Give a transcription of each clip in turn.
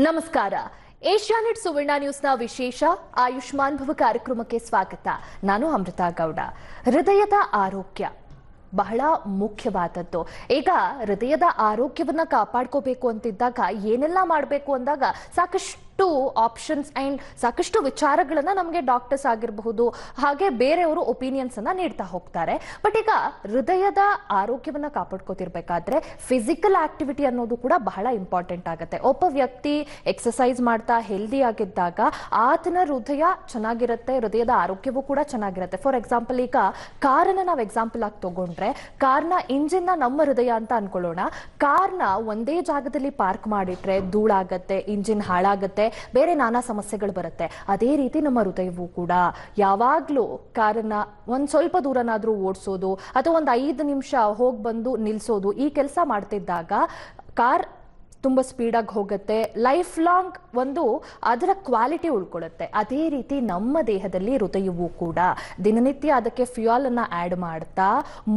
ನಮಸ್ಕಾರ. ಏಷ್ಯಾನೆಟ್ ಸುವರ್ಣ ನ್ಯೂಸ್ನ ವಿಶೇಷ ಆಯುಷ್ಮಾನ್ ಭವ ಕಾರ್ಯಕ್ರಮಕ್ಕೆ ಸ್ವಾಗತ. ನಾನು ಅಮೃತಾ ಗೌಡ. ಹೃದಯದ ಆರೋಗ್ಯ ಬಹಳ ಮುಖ್ಯವಾದದ್ದು. ಈಗ ಹೃದಯದ ಆರೋಗ್ಯವನ್ನ ಕಾಪಾಡ್ಕೋಬೇಕು ಅಂತಿದ್ದಾಗ ಏನೆಲ್ಲ ಮಾಡಬೇಕು ಅಂದಾಗ ಸಾಕಷ್ಟು ಆಪ್ಷನ್ಸ್ ಅಂಡ್ ಸಾಕಷ್ಟು ವಿಚಾರಗಳನ್ನ ನಮಗೆ ಡಾಕ್ಟರ್ಸ್ ಆಗಿರಬಹುದು, ಹಾಗೆ ಬೇರೆಯವರು ಒಪಿನಿಯನ್ಸ್ ಅನ್ನ ನೀಡ್ತಾ ಹೋಗ್ತಾರೆ. ಬಟ್ ಈಗ ಹೃದಯದ ಆರೋಗ್ಯವನ್ನ ಕಾಪಾಡ್ಕೋತಿರ್ಬೇಕಾದ್ರೆ ಫಿಸಿಕಲ್ ಆಕ್ಟಿವಿಟಿ ಅನ್ನೋದು ಕೂಡ ಬಹಳ ಇಂಪಾರ್ಟೆಂಟ್ ಆಗುತ್ತೆ. ಒಬ್ಬ ವ್ಯಕ್ತಿ ಎಕ್ಸಸೈಸ್ ಮಾಡ್ತಾ ಹೆಲ್ದಿ ಆಗಿದ್ದಾಗ ಆತನ ಹೃದಯ ಚೆನ್ನಾಗಿರುತ್ತೆ, ಹೃದಯದ ಆರೋಗ್ಯವೂ ಕೂಡ ಚೆನ್ನಾಗಿರುತ್ತೆ. ಫಾರ್ ಎಕ್ಸಾಂಪಲ್, ಈಗ ಕಾರನ್ನ ನಾವು ಎಕ್ಸಾಂಪಲ್ ಆಗಿ ತಗೊಂಡ್ರೆ, ಕಾರ್ನ ಇಂಜಿನ್ ನಮ್ಮ ಹೃದಯ ಅಂತ ಅನ್ಕೊಳ್ಳೋಣ. ಕಾರ್ನ ಒಂದೇ ಜಾಗದಲ್ಲಿ ಪಾರ್ಕ್ ಮಾಡಿಟ್ರೆ ಧೂಳಾಗತ್ತೆ, ಇಂಜಿನ್ ಹಾಳಾಗತ್ತೆ, ಬೇರೆ ನಾನಾ ಸಮಸ್ಯೆಗಳು ಬರುತ್ತೆ. ಅದೇ ರೀತಿ ನಮ್ಮ ಹೃದಯವೂ ಕೂಡ ಯಾವಾಗ್ಲೂ ಕಾರನ್ನ ಒಂದ್ ಸ್ವಲ್ಪ ದೂರನಾದ್ರೂ ಓಡಿಸೋದು ಅಥವಾ ಒಂದ್ 5 ನಿಮಿಷ ಹೋಗಿ ಬಂದು ನಿಲ್ಸೋದು, ಈ ಕೆಲಸ ಮಾಡ್ತಿದ್ದಾಗ ಕಾರ್ ತುಂಬಾ ಸ್ಪೀಡಾಗಿ ಹೋಗುತ್ತೆ, ಲೈಫ್ ಲಾಂಗ್ ಒಂದು ಅದರ ಕ್ವಾಲಿಟಿ ಉಳ್ಕೊಳ್ಳುತ್ತೆ. ಅದೇ ರೀತಿ ನಮ್ಮ ದೇಹದಲ್ಲಿ ಹೃದಯವೂ ಕೂಡ ದಿನನಿತ್ಯ ಅದಕ್ಕೆ ಫ್ಯೂಯಲ್ ಅನ್ನ ಆಡ್ ಮಾಡ್ತಾ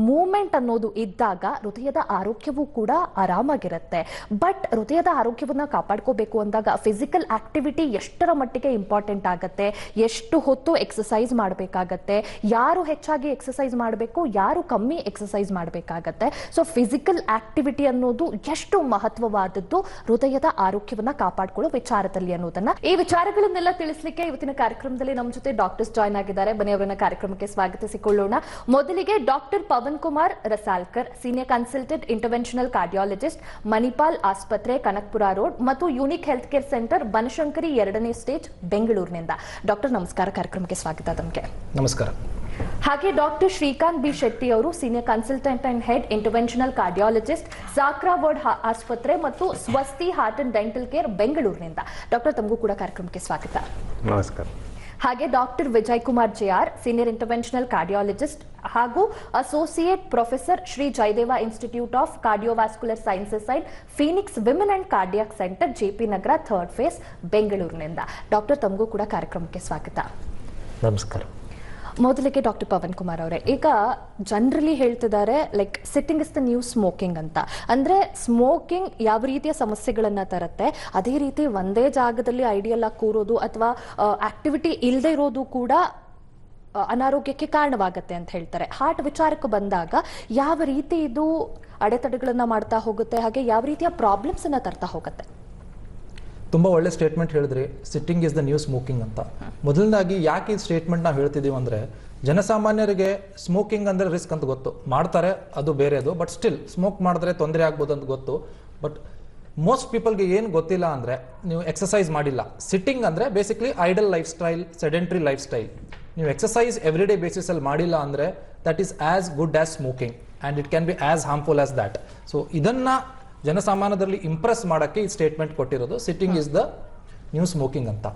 ಮೂವ್ಮೆಂಟ್ ಅನ್ನೋದು ಇದ್ದಾಗ ಹೃದಯದ ಆರೋಗ್ಯವೂ ಕೂಡ ಆರಾಮಾಗಿರುತ್ತೆ. ಬಟ್ ಹೃದಯದ ಆರೋಗ್ಯವನ್ನ ಕಾಪಾಡ್ಕೋಬೇಕು ಅಂದಾಗ ಫಿಸಿಕಲ್ ಆಕ್ಟಿವಿಟಿ ಎಷ್ಟರ ಮಟ್ಟಿಗೆ ಇಂಪಾರ್ಟೆಂಟ್ ಆಗತ್ತೆ, ಎಷ್ಟು ಹೊತ್ತು ಎಕ್ಸಸೈಸ್ ಮಾಡಬೇಕಾಗತ್ತೆ, ಯಾರು ಹೆಚ್ಚಾಗಿ ಎಕ್ಸಸೈಸ್ ಮಾಡಬೇಕು, ಯಾರು ಕಮ್ಮಿ ಎಕ್ಸಸೈಸ್ ಮಾಡಬೇಕಾಗತ್ತೆ. ಸೊ ಫಿಸಿಕಲ್ ಆಕ್ಟಿವಿಟಿ ಅನ್ನೋದು ಎಷ್ಟು ಮಹತ್ವವಾದದ್ದು ಹೃದಯದ ಆರೋಗ್ಯವನ್ನ ಕಾಪಾಡಿಕೊಳ್ಳೋ ವಿಚಾರದಲ್ಲಿ ಅನ್ನೋದನ್ನ, ಈ ವಿಚಾರಗಳನ್ನೆಲ್ಲ ತಿಳಿಸಲಿಕ್ಕೆ ಇವತ್ತಿನ ಕಾರ್ಯಕ್ರಮದಲ್ಲಿ ನಮ್ಮ ಜೊತೆ ಡಾಕ್ಟರ್ಸ್ ಜಾಯ್ನ್ ಆಗಿದ್ದಾರೆ. ಬನ್ನಿ ಅವರನ್ನ ಕಾರ್ಯಕ್ರಮಕ್ಕೆ ಸ್ವಾಗತಿಸಿಕೊಳ್ಳೋಣ. ಮೊದಲಿಗೆ doctor Pavan Kumar Rasalkar, senior consultant interventional cardiologist, Manipal ಆಸ್ಪತ್ರೆ, ಕನಕಪುರ ರೋಡ್ ಮತ್ತು unique health care centre, Banashankari 2ನೇ ಸ್ಟೇಜ್, ಬೆಂಗಳೂರಿನಿಂದ. ಡಾಕ್ಟರ್ ನಮಸ್ಕಾರ, ಕಾರ್ಯಕ್ರಮಕ್ಕೆ ಸ್ವಾಗತ. ತಮಗೆ ನಮಸ್ಕಾರ. ಹಾಗೆ ಡಾಕ್ಟರ್ ಶ್ರೀಕಾಂತ್ ಬಿ ಶೆಟ್ಟಿ ಅವರು, senior consultant and head interventional cardiologist, Sakra world ಆಸ್ಪತ್ರೆ ಮತ್ತು Swasti heart and dental care, ಬೆಂಗಳೂರಿನಿಂದ. ಡಾಕ್ಟರ್ ತಮಗೂ ಕೂಡ ಕಾರ್ಯಕ್ರಮಕ್ಕೆ ಸ್ವಾಗತ. ನಮಸ್ಕಾರ. ಹಾಗೆ doctor Vijay Kumar JR, senior interventional cardiologist ಹಾಗೂ associate professor, Shri Jayadeva institute of cardiovascular sciences and phoenix women and cardiac centre, JP Nagar, 3rd phase, ಬೆಂಗಳೂರಿನಿಂದ. ಡಾಕ್ಟರ್ ತಮಗೂ ಕೂಡ ಕಾರ್ಯಕ್ರಮಕ್ಕೆ ಸ್ವಾಗತ. ನಮಸ್ಕಾರ. ಮೊದಲಿಗೆ ಡಾಕ್ಟರ್ ಪವನ್ ಕುಮಾರ್ ಅವರೇ, ಈಗ ಜನರಲಿ ಹೇಳ್ತಿದ್ದಾರೆ like sitting is the new smoking ಅಂತ. ಅಂದ್ರೆ ಸ್ಮೋಕಿಂಗ್ ಯಾವ ರೀತಿಯ ಸಮಸ್ಯೆಗಳನ್ನ ತರುತ್ತೆ, ಅದೇ ರೀತಿ ಒಂದೇ ಜಾಗದಲ್ಲಿ ಐಡಿಯಲ್ ಆಗಿ ಕೂರೋದು ಅಥವಾ ಆಕ್ಟಿವಿಟಿ ಇಲ್ಲದೆ ಇರೋದು ಕೂಡ ಅನಾರೋಗ್ಯಕ್ಕೆ ಕಾರಣವಾಗುತ್ತೆ ಅಂತ ಹೇಳ್ತಾರೆ. ಹಾರ್ಟ್ ವಿಚಾರಕ್ಕೆ ಬಂದಾಗ ಯಾವ ರೀತಿ ಇದು ಅಡೆತಡೆಗಳನ್ನ ಮಾಡ್ತಾ ಹೋಗುತ್ತೆ, ಹಾಗೆ ಯಾವ ರೀತಿಯ ಪ್ರಾಬ್ಲಮ್ಸ್ ಅನ್ನ ತರ್ತಾ ಹೋಗುತ್ತೆ? ತುಂಬ ಒಳ್ಳೆ ಸ್ಟೇಟ್ಮೆಂಟ್ ಹೇಳಿದ್ರಿ, sitting is the new smoking ಅಂತ. ಮೊದಲನೇದಾಗಿ ಯಾಕೆ ಈ ಸ್ಟೇಟ್ಮೆಂಟ್ ನಾವು ಹೇಳ್ತಿದ್ದೀವಿ ಅಂದರೆ, ಜನಸಾಮಾನ್ಯರಿಗೆ ಸ್ಮೋಕಿಂಗ್ ಅಂದರೆ ರಿಸ್ಕ್ ಅಂತ ಗೊತ್ತು, ಮಾಡ್ತಾರೆ, ಅದು ಬೇರೆದು. ಬಟ್ ಸ್ಟಿಲ್ ಸ್ಮೋಕ್ ಮಾಡಿದ್ರೆ ತೊಂದರೆ ಆಗ್ಬೋದು ಅಂತ ಗೊತ್ತು. ಬಟ್ ಮೋಸ್ಟ್ ಪೀಪಲ್ಗೆ ಏನು ಗೊತ್ತಿಲ್ಲ ಅಂದರೆ, ನೀವು ಎಕ್ಸಸೈಸ್ ಮಾಡಿಲ್ಲ. ಸಿಟ್ಟಿಂಗ್ ಅಂದರೆ basically idle lifestyle, sedentary lifestyle. ನೀವು ಎಕ್ಸಸೈಸ್ ಎವ್ರಿ ಡೇ ಬೇಸಿಸಲ್ಲಿ ಮಾಡಿಲ್ಲ ಅಂದರೆ that is as good as smoking and it can be as harmful as that. So ಇದನ್ನು ಜನಸಾಮಾನ್ಯದಲ್ಲಿ ಇಂಪ್ರೆಸ್ ಮಾಡೋಕ್ಕೆ ಈ ಸ್ಟೇಟ್ಮೆಂಟ್ ಕೊಟ್ಟಿರೋದು, sitting is the new smoking ಅಂತ.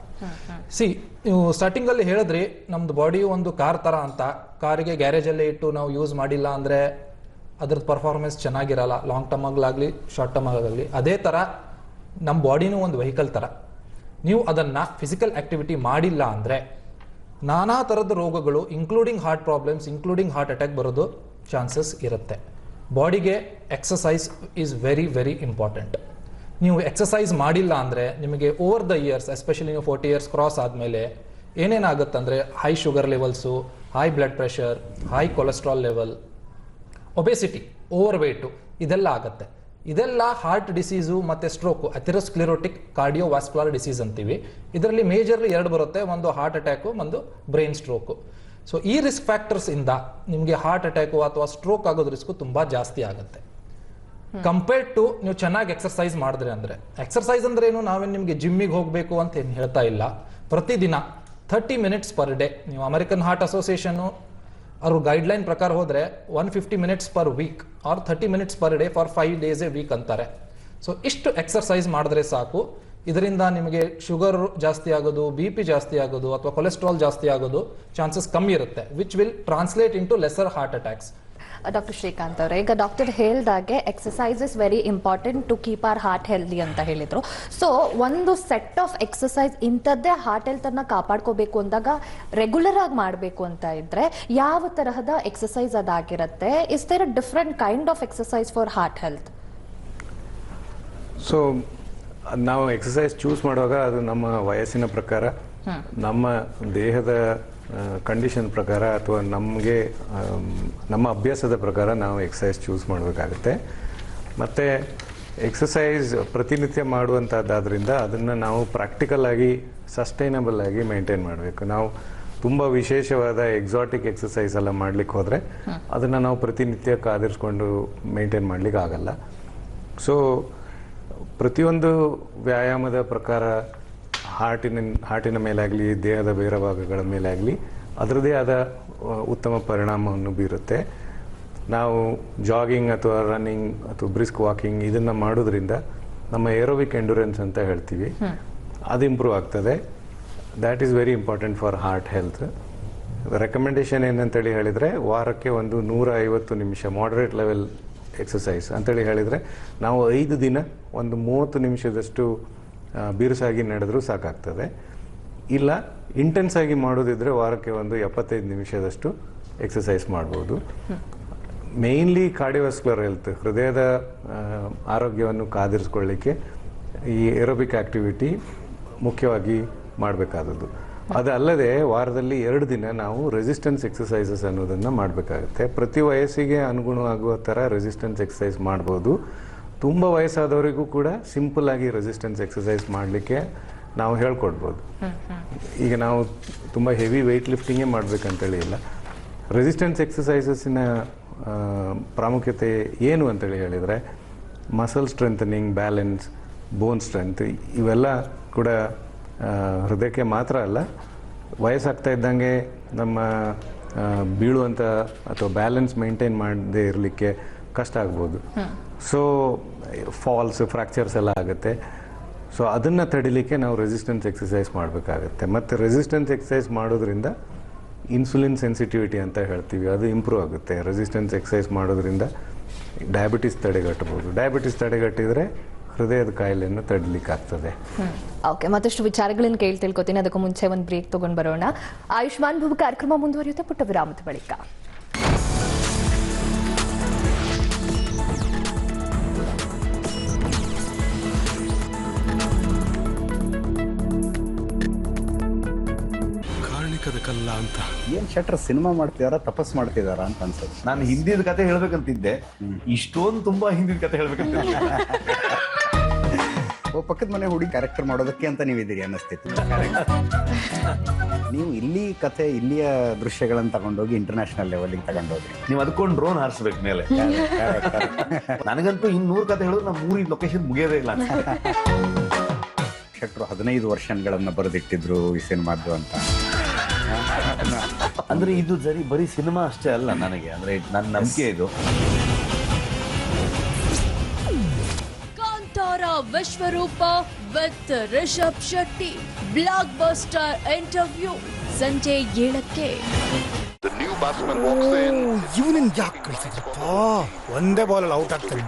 ನೀವು ಸ್ಟಾರ್ಟಿಂಗ್ ಅಲ್ಲಿ ಹೇಳಿದ್ರಿ ನಮ್ದು ಬಾಡಿ ಒಂದು ಕಾರ್ ತರ ಅಂತ. ಕಾರಿಗೆ ಗ್ಯಾರೇಜಲ್ಲಿ ಇಟ್ಟು ನಾವು ಯೂಸ್ ಮಾಡಿಲ್ಲ ಅಂದ್ರೆ ಅದ್ರದ್ದು ಪರ್ಫಾರ್ಮೆನ್ಸ್ ಚೆನ್ನಾಗಿರಲ್ಲ, ಲಾಂಗ್ ಟರ್ಮ್ ಆಗಲಾಗ್ಲಿ ಶಾರ್ಟ್ ಟರ್ಮ್ ಆಗಲಿ. ಅದೇ ತರ ನಮ್ಮ ಬಾಡಿನೂ ಒಂದು ವೆಹಿಕಲ್ ತರ. ನೀವು ಅದನ್ನ ಫಿಸಿಕಲ್ ಆಕ್ಟಿವಿಟಿ ಮಾಡಿಲ್ಲ ಅಂದ್ರೆ ನಾನಾ ತರದ ರೋಗಗಳು, including heart problems, including heart attack ಬರೋದು ಚಾನ್ಸಸ್ ಇರುತ್ತೆ. ಬಾಡಿಗೆ exercise is very very important. ನೀವು ಎಕ್ಸಸೈಸ್ ಮಾಡಿಲ್ಲ ಅಂದರೆ ನಿಮಗೆ ಓವರ್ ದ ಇಯರ್ಸ್, ಎಸ್ಪೆಷಲಿ ನೀವು 40 ಇಯರ್ಸ್ ಕ್ರಾಸ್ ಆದಮೇಲೆ ಏನೇನಾಗುತ್ತೆ ಅಂದರೆ high sugar levels, high blood pressure, high cholesterol level, obesity, over weight, ಇದೆಲ್ಲ ಆಗುತ್ತೆ. ಇದೆಲ್ಲ ಹಾರ್ಟ್ ಡಿಸೀಸು ಮತ್ತು ಸ್ಟ್ರೋಕು, ಅಥೆರೋಸ್ಕ್ಲೆರೋಟಿಕ್ ಕಾರ್ಡಿಯೋವ್ಯಾಸ್ಕ್ಯುಲರ್ ಡಿಸೀಸ್ ಅಂತೀವಿ. ಇದರಲ್ಲಿ ಮೇಜರ್ಲಿ 2 ಬರುತ್ತೆ, ಒಂದು ಹಾರ್ಟ್ ಅಟ್ಯಾಕು, ಒಂದು ಬ್ರೈನ್ ಸ್ಟ್ರೋಕು. ಸೊ ಈ ರಿಸ್ಕ್ ಫ್ಯಾಕ್ಟರ್ಸ್ ಇಂದ ನಿಮಗೆ ಹಾರ್ಟ್ ಅಟ್ಯಾಕು ಅಥವಾ ಸ್ಟ್ರೋಕ್ ಆಗೋದು ರಿಸ್ಕ್ ತುಂಬಾ ಜಾಸ್ತಿ ಆಗುತ್ತೆ ಕಂಪೇರ್ಡ್ ಟು ನೀವು ಚೆನ್ನಾಗಿ ಎಕ್ಸರ್ಸೈಸ್ ಮಾಡಿದ್ರೆ. ಅಂದ್ರೆ ಎಕ್ಸರ್ಸೈಸ್ ಅಂದ್ರೆ ಏನು, ನಾವೇನು ನಿಮಗೆ ಜಿಮ್ಮಿಗೆ ಹೋಗಬೇಕು ಅಂತ ಏನು ಹೇಳ್ತಾ ಇಲ್ಲ. ಪ್ರತಿದಿನ 30 ಮಿನಿಟ್ಸ್ ಪರ್ ಡೇ, ನೀವು ಅಮೆರಿಕನ್ ಹಾರ್ಟ್ ಅಸೋಸಿಯೇಷನ್ ಅವ್ರ ಗೈಡ್ಲೈನ್ ಪ್ರಕಾರ ಹೋದ್ರೆ 150 minutes per week or 30 minutes per day for 5 days a week ಅಂತಾರೆ. ಸೊ ಇಷ್ಟು ಎಕ್ಸರ್ಸೈಸ್ ಮಾಡಿದ್ರೆ ಸಾಕು. ಇದರಿಂದ ನಿಮಗೆ ಶುಗರ್ ಜಾಸ್ತಿ ಆಗೋದು, BP ಜಾಸ್ತಿ ಆಗೋದು ಅಥವಾ ಕೊಲೆಸ್ಟ್ರಾಲ್ ಜಾಸ್ತಿ ಆಗೋದು ಚಾನ್ಸಸ್ ಕಮ್ಮಿ ಇರುತ್ತೆ, which will translate into lesser heart attacks. Doctor Srikanth ಅವರೇ, ಈಗ ಡಾಕ್ಟರ್ ಹೇಳ್ದಾಗೆ exercise is very important to keep our heart healthy ಅಂತ ಹೇಳಿದ್ರು. ಸೊ ಒಂದು ಸೆಟ್ ಆಫ್ ಎಕ್ಸಸೈಸ್ ಇಂಥದ್ದೇ ಹಾರ್ಟ್ ಹೆಲ್ತ್ ಅನ್ನ ಕಾಪಾಡ್ಕೋಬೇಕು ಅಂದಾಗ ರೆಗ್ಯುಲರ್ ಆಗಿ ಮಾಡಬೇಕು ಅಂತ ಇದ್ರೆ ಯಾವ ತರಹದ ಎಕ್ಸಸೈಸ್ ಅದಾಗಿರುತ್ತೆ? Is there a different kind of exercise for heart health? So ನಾವು ಎಕ್ಸಸೈಸ್ ಚೂಸ್ ಮಾಡುವಾಗ ಅದು ನಮ್ಮ ವಯಸ್ಸಿನ ಪ್ರಕಾರ, ನಮ್ಮ ದೇಹದ ಕಂಡೀಷನ್ ಪ್ರಕಾರ ಅಥವಾ ನಮಗೆ ನಮ್ಮ ಅಭ್ಯಾಸದ ಪ್ರಕಾರ ನಾವು ಎಕ್ಸಸೈಸ್ ಚೂಸ್ ಮಾಡಬೇಕಾಗುತ್ತೆ. ಮತ್ತು ಎಕ್ಸಸೈಸ್ ಪ್ರತಿನಿತ್ಯ ಮಾಡುವಂಥದ್ದಾದ್ರಿಂದ ಅದನ್ನು ನಾವು ಪ್ರಾಕ್ಟಿಕಲ್ ಆಗಿ ಸಸ್ಟೈನಬಲ್ ಆಗಿ ಮೇಂಟೈನ್ ಮಾಡಬೇಕು. ನಾವು ತುಂಬ ವಿಶೇಷವಾದ ಎಕ್ಸಾಟಿಕ್ ಎಕ್ಸಸೈಸ್ ಎಲ್ಲ ಮಾಡ್ಲಿಕ್ಕೆ ಹೋದರೆ ಅದನ್ನು ನಾವು ಪ್ರತಿನಿತ್ಯ ಕಾದಿರಿಸ್ಕೊಂಡು ಮೇಂಟೈನ್ ಮಾಡ್ಲಿಕ್ಕೆ ಆಗಲ್ಲ. ಸೊ ಪ್ರತಿಯೊಂದು ವ್ಯಾಯಾಮದ ಪ್ರಕಾರ ಹಾರ್ಟಿನ ಮೇಲಾಗಲಿ, ದೇಹದ ಬೇರೆ ಭಾಗಗಳ ಮೇಲಾಗಲಿ ಅದರದೇ ಆದ ಉತ್ತಮ ಪರಿಣಾಮವನ್ನು ಬೀರುತ್ತೆ. ನಾವು ಜಾಗಿಂಗ್ ಅಥವಾ ರನ್ನಿಂಗ್ ಅಥವಾ ಬ್ರಿಸ್ಕ್ ವಾಕಿಂಗ್ ಇದನ್ನು ಮಾಡೋದ್ರಿಂದ ನಮ್ಮ ಏರೋಬಿಕ್ ಎಂಡ್ಯೂರೆನ್ಸ್ ಅಂತ ಹೇಳ್ತೀವಿ, ಅದು ಇಂಪ್ರೂವ್ ಆಗ್ತದೆ. That is very important for heart health. Recommendation ಏನಂತೇಳಿ ಹೇಳಿದರೆ ವಾರಕ್ಕೆ ಒಂದು 150 ನಿಮಿಷ ಮಾಡರೇಟ್ ಲೆವೆಲ್ ಎಕ್ಸಸೈಸ್ ಅಂತೇಳಿ ಹೇಳಿದರೆ ನಾವು 5 ದಿನ ಒಂದು 30 ನಿಮಿಷದಷ್ಟು ಬಿರುಸಾಗಿ ನಡೆದರೂ ಸಾಕಾಗ್ತದೆ. ಇಲ್ಲ ಇಂಟೆನ್ಸ್ ಆಗಿ ಮಾಡೋದಿದ್ರೆ ವಾರಕ್ಕೆ ಒಂದು 75 ನಿಮಿಷದಷ್ಟು ಎಕ್ಸಸೈಸ್ ಮಾಡ್ಬೋದು. ಮೇಯ್ನ್ಲಿ ಕಾರ್ಡಿಯೋವಾಸ್ಕ್ಯುಲರ್ ಹೆಲ್ತ್, ಹೃದಯದ ಆರೋಗ್ಯವನ್ನು ಕಾದಿರಿಸ್ಕೊಳ್ಳಿಕ್ಕೆ ಈ ಏರೋಬಿಕ್ ಆಕ್ಟಿವಿಟಿ ಮುಖ್ಯವಾಗಿ ಮಾಡಬೇಕಾದದ್ದು. ಅದಲ್ಲದೆ ವಾರದಲ್ಲಿ 2 ದಿನ ನಾವು ರೆಸಿಸ್ಟೆನ್ಸ್ ಎಕ್ಸಸೈಸಸ್ ಅನ್ನೋದನ್ನು ಮಾಡಬೇಕಾಗುತ್ತೆ. ಪ್ರತಿ ವಯಸ್ಸಿಗೆ ಅನುಗುಣವಾಗುವ ಥರ ರೆಸಿಸ್ಟೆನ್ಸ್ ಎಕ್ಸಸೈಸ್ ಮಾಡ್ಬೋದು. ತುಂಬ ವಯಸ್ಸಾದವರಿಗೂ ಕೂಡ ಸಿಂಪಲ್ ಆಗಿ ರೆಸಿಸ್ಟೆನ್ಸ್ ಎಕ್ಸಸೈಸ್ ಮಾಡಲಿಕ್ಕೆ ನಾವು ಹೇಳ್ಕೊಡ್ಬೋದು. ಈಗ ನಾವು ತುಂಬ ಹೆವಿ ವೆಯ್ಟ್ ಲಿಫ್ಟಿಂಗೇ ಮಾಡಬೇಕಂತೇಳಿ ಇಲ್ಲ. ರೆಸಿಸ್ಟೆನ್ಸ್ ಎಕ್ಸಸೈಸಸ್ಸಿನ ಪ್ರಾಮುಖ್ಯತೆ ಏನು ಅಂತೇಳಿ ಹೇಳಿದರೆ ಮಸಲ್ ಸ್ಟ್ರೆಂಥನಿಂಗ್, ಬ್ಯಾಲೆನ್ಸ್, ಬೋನ್ ಸ್ಟ್ರೆಂತ್ ಇವೆಲ್ಲ ಕೂಡ ಹೃದಯಕ್ಕೆ ಮಾತ್ರ ಅಲ್ಲ, ವಯಸ್ಸಾಗ್ತಾ ಇದ್ದಂಗೆ ನಮ್ಮ ಬೀಳುವಂಥ ಅಥವಾ ಬ್ಯಾಲೆನ್ಸ್ ಮೇಂಟೈನ್ ಮಾಡದೇ ಇರಲಿಕ್ಕೆ ಕಷ್ಟ ಆಗ್ಬೋದು. ಸೊ ಫಾಲ್ಸ್, ಫ್ರ್ಯಾಕ್ಚರ್ಸ್ ಎಲ್ಲ ಆಗುತ್ತೆ. ಸೊ ಅದನ್ನು ತಡಿಲಿಕ್ಕೆ ನಾವು ರೆಸಿಸ್ಟೆನ್ಸ್ ಎಕ್ಸಸೈಸ್ ಮಾಡಬೇಕಾಗತ್ತೆ. ಮತ್ತು ರೆಸಿಸ್ಟೆನ್ಸ್ ಎಕ್ಸಸೈಸ್ ಮಾಡೋದ್ರಿಂದ ಇನ್ಸುಲಿನ್ ಸೆನ್ಸಿಟಿವಿಟಿ ಅಂತ ಹೇಳ್ತೀವಿ, ಅದು ಇಂಪ್ರೂವ್ ಆಗುತ್ತೆ. ರೆಸಿಸ್ಟೆನ್ಸ್ ಎಕ್ಸಸೈಸ್ ಮಾಡೋದ್ರಿಂದ ಡಯಾಬಿಟಿಸ್ ತಡೆಗಟ್ಟಬಹುದು. ಡಯಾಬಿಟಿಸ್ ತಡೆಗಟ್ಟಿದರೆ ಹೃದಯದ ಕಾಯಿಲೆಯನ್ನು ತಡಿಲಿಕ್ಕಾಗ್ತದೆ. ಓಕೆ, ಮತ್ತಷ್ಟು ವಿಚಾರಗಳನ್ನು ತಿಳ್ಕೊತೀನಿ. ಅದಕ್ಕೂ ಮುಂಚೆ ಒಂದು ಬ್ರೇಕ್ ತಗೊಂಡು ಬರೋಣ. ಆಯುಷ್ಮಾನ್ ಭವ ಕಾರ್ಯಕ್ರಮ ಮುಂದುವರಿಯುತ್ತೆ ಪುಟ್ಟ ವಿರಾಮದ ಬಳಿಕ. ಕಲ್ಲ ಅಂತ ಏನ್ ಶೆಟ್ರ್ ಸಿನಿಮಾ ಮಾಡ್ತಿದಾರ, ತಪಸ್ ಮಾಡ್ತಿದಾರ ಅಂತ ಅನ್ಸುತ್ತೆ. ನಾನು ಹಿಂದಿದ ಕತೆ ಹೇಳ್ಬೇಕಂತಿದ್ದೆ, ಇಷ್ಟೊಂದು ತುಂಬಾ ಹಿಂದಿನ ಕತೆ ಹೇಳ್ಬೇಕಂತ ಪಕ್ಕದ ಮನೆ ಹುಡುಗಿ ಕ್ಯಾರೆಕ್ಟರ್ ಮಾಡೋದಕ್ಕೆ ಅಂತ ನೀವಿದ್ದೀರಿ ಅನ್ನಿಸ್ತಿತ್ತು. ನೀವು ಇಲ್ಲಿ ಕತೆ, ಇಲ್ಲಿಯ ದೃಶ್ಯಗಳನ್ನ ತಗೊಂಡೋಗಿ ಇಂಟರ್ನ್ಯಾಷನಲ್ ಲೆವೆಲ್ಗೆ ತಗೊಂಡೋದ್ರಿ. ನೀವು ಅದಕ್ಕೊಂದು ಡ್ರೋನ್ ಹಾರಿಸ್ಬೇಕು ಮೇಲೆ. ನನಗಂತೂ 100 ಕತೆ ಹೇಳಿದ್ರು ನಾವು 3 ಲೊಕೇಶನ್ ಮುಗಿಯೋದೇ ಇಲ್ಲ. ಶೆಟ್ರು 15 ವರ್ಷನ್ಗಳನ್ನ ಬರೆದಿಟ್ಟಿದ್ರು ಈ ಸಿನಿಮಾದ್ದು ಅಂತ. ಅಂದ್ರೆ ಇದು ಬರೀ ಸಿನಿಮಾ ಅಷ್ಟೇ ಅಲ್ಲ ನನಗೆ, ಅಂದ್ರೆ ನನ್ನ ನಂಬಿಕೆ ಇದು. Kantara Vishwaroopa with Rishab Shetty blockbuster interview ಸಂಜೆ 7ಕ್ಕೆ. ಇವನಿನ್ ಯಾಕೆ ಕಳ್ಸಿದ್ರಪ್ಪ? ಒಂದೇ ಬಾಲ್ ಔಟ್ ಆಗ್ತಾನೆ.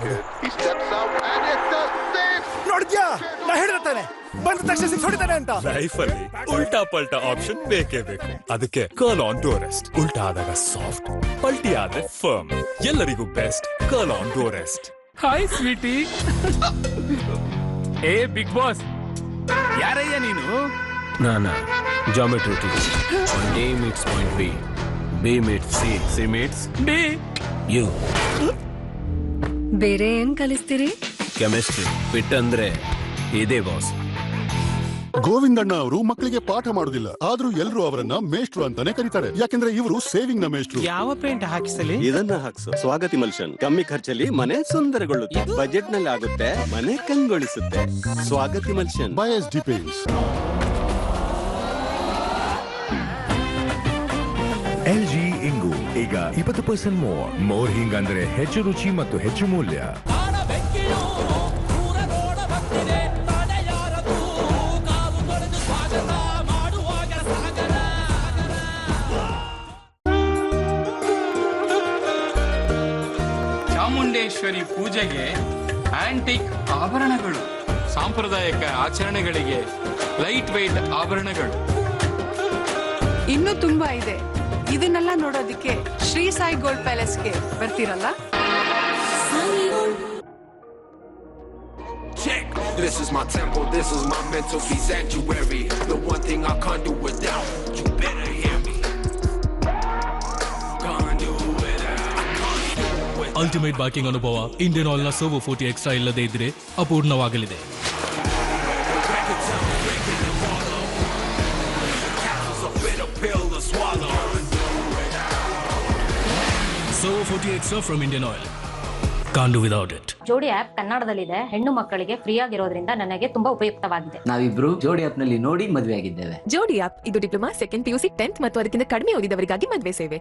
ನೋಡಿದ್ಯಾ, ನಾ ಹೇಳಿರ್ತಾನೆ ಬಂದ ತಕ್ಷಣ 6 ಹೊಡಿತಾನೆ ಅಂತ. ಲೈಫ್ ಅಲ್ಲಿ ಉಲ್ಟಾ ಪಲ್ಟಾ ಆಪ್ಷನ್ ಬೇಕೇ ಬೇಕು. ಅದಕ್ಕೆ ಕರ್ಲ್ ಆನ್ ಡೋರೆಸ್ಟ್. ಉಲ್ಟಾ ಆದಾಗ ಸಾಫ್ಟ್, ಪಲ್ಟಿ ಆದ್ರೆ ಫರ್ಮ್. ಎಲ್ಲರಿಗೂ ಬೆಸ್ಟ್ ಕರ್ಲ್ ಆನ್ ಡೋರೆಸ್ಟ್. Hi sweetie. ಏ ಬಿಗ್ ಬಾಸ್, ಯಾರಯ್ಯ ನೀನು? ನಾನ geometry teacher. A meets point B, B meets C, C meets D. U. ಬೇರೆ ಏನ್ ಕಲಿಸ್ತೀರಿ? ಕೆಮಿಸ್ಟ್ರಿ ಫಿಟ್ ಅಂದ್ರೆ ಇದೇ ಬಾಸ್. ಗೋವಿಂದಣ್ಣ ಅವರು ಮಕ್ಕಳಿಗೆ ಪಾಠ ಮಾಡುದಿಲ್ಲ, ಆದ್ರೂ ಎಲ್ಲರೂ ಅವರನ್ನ ಮೇಷ್ಟ್ರು ಅಂತಾನೆ ಕರೀತಾರೆ. ಯಾಕೆಂದ್ರೆ ಇವರು ಸೇವಿಂಗ್ ನ ಮೇಷ್ಟ್ರು. ಯಾವ ಪೇಂಟ್ ಹಾಕಿಸಲಿ? ಇದನ್ನ ಹಾಕ್ಸು. ಸ್ವಾಗತಿ ಮಲ್ಷನ್. ಕಮ್ಮಿ ಖರ್ಚಲ್ಲಿ ಮನೆ ಸುಂದರಗೊಳ್ಳುತ್ತೆ, ಬಜೆಟ್ ನಲ್ಲಿ ಆಗುತ್ತೆ, ಮನೆ ಕಂಗೊಳಿಸುತ್ತೆ. ಸ್ವಾಗತಿ ಮಲ್ಷನ್. ಬಯಸ್ ಡಿಪೆಂಡ್ಸ್. LG ಇಂಗು ಈಗ 20% ಮೋರ್ ಹಿಂಗ್ ಅಂದ್ರೆ ಹೆಚ್ಚು ರುಚಿ ಮತ್ತು ಹೆಚ್ಚು ಮೂಲ್ಯ. ಚಾಮುಂಡೇಶ್ವರಿ ಪೂಜೆಗೆ ಆಂಟಿಕ್ ಆಭರಣಗಳು, ಸಾಂಪ್ರದಾಯಿಕ ಆಚರಣೆಗಳಿಗೆ ಲೈಟ್ ವೆಯ್ಟ್ ಆಭರಣಗಳು, ಇನ್ನೂ ತುಂಬಾ ಇದೆ. ಇದನ್ನೆಲ್ಲ ನೋಡೋದಿಕ್ಕೆ ಶ್ರೀ ಸಾಯಿ ಗೋಲ್ಡ್ ಪ್ಯಾಲೇಸ್ಗೆ ಬರ್ತೀರಲ್ಲ? Check This is my temple, this is my mental fee sanctuary. The one thing I can't do without, you better hear me. Can't do without. Ultimate biking ಅನುಭವ ಇಂಡಿಯನ್ ಆಯಿಲ್ ನ servo 40 extra ಇಲ್ಲದೆ ಇದ್ರೆ ಅಪೂರ್ಣವಾಗಲಿದೆ. Servo 40 extra from Indian oil. Can't do without it. Jodi app ಕನ್ನಡದಲ್ಲಿದೆ. ಹೆಣ್ಣು ಮಕ್ಕಳಿಗೆ free ಆಗಿರೋದ್ರಿಂದ ನನಗೆ ತುಂಬಾ ಉಪಯುಕ್ತವಾಗಿದೆ. ನಾವಿಬ್ರು ಜೋಡಿ ಆಪ್ ನಲ್ಲಿ ನೋಡಿ ಮದುವೆ ಆಗಿದ್ದೇವೆ. ಜೋಡಿ ಆಪ್ ಇದು ಡಿಪ್ಲೊಮಾ, ಸೆಕೆಂಡ್ PUC, 10th ಮತ್ತು ಅದಕ್ಕಿಂತ ಕಡಿಮೆ ಓದಿದವರಿಗಾಗಿ ಮದುವೆ ಸೇವೆ.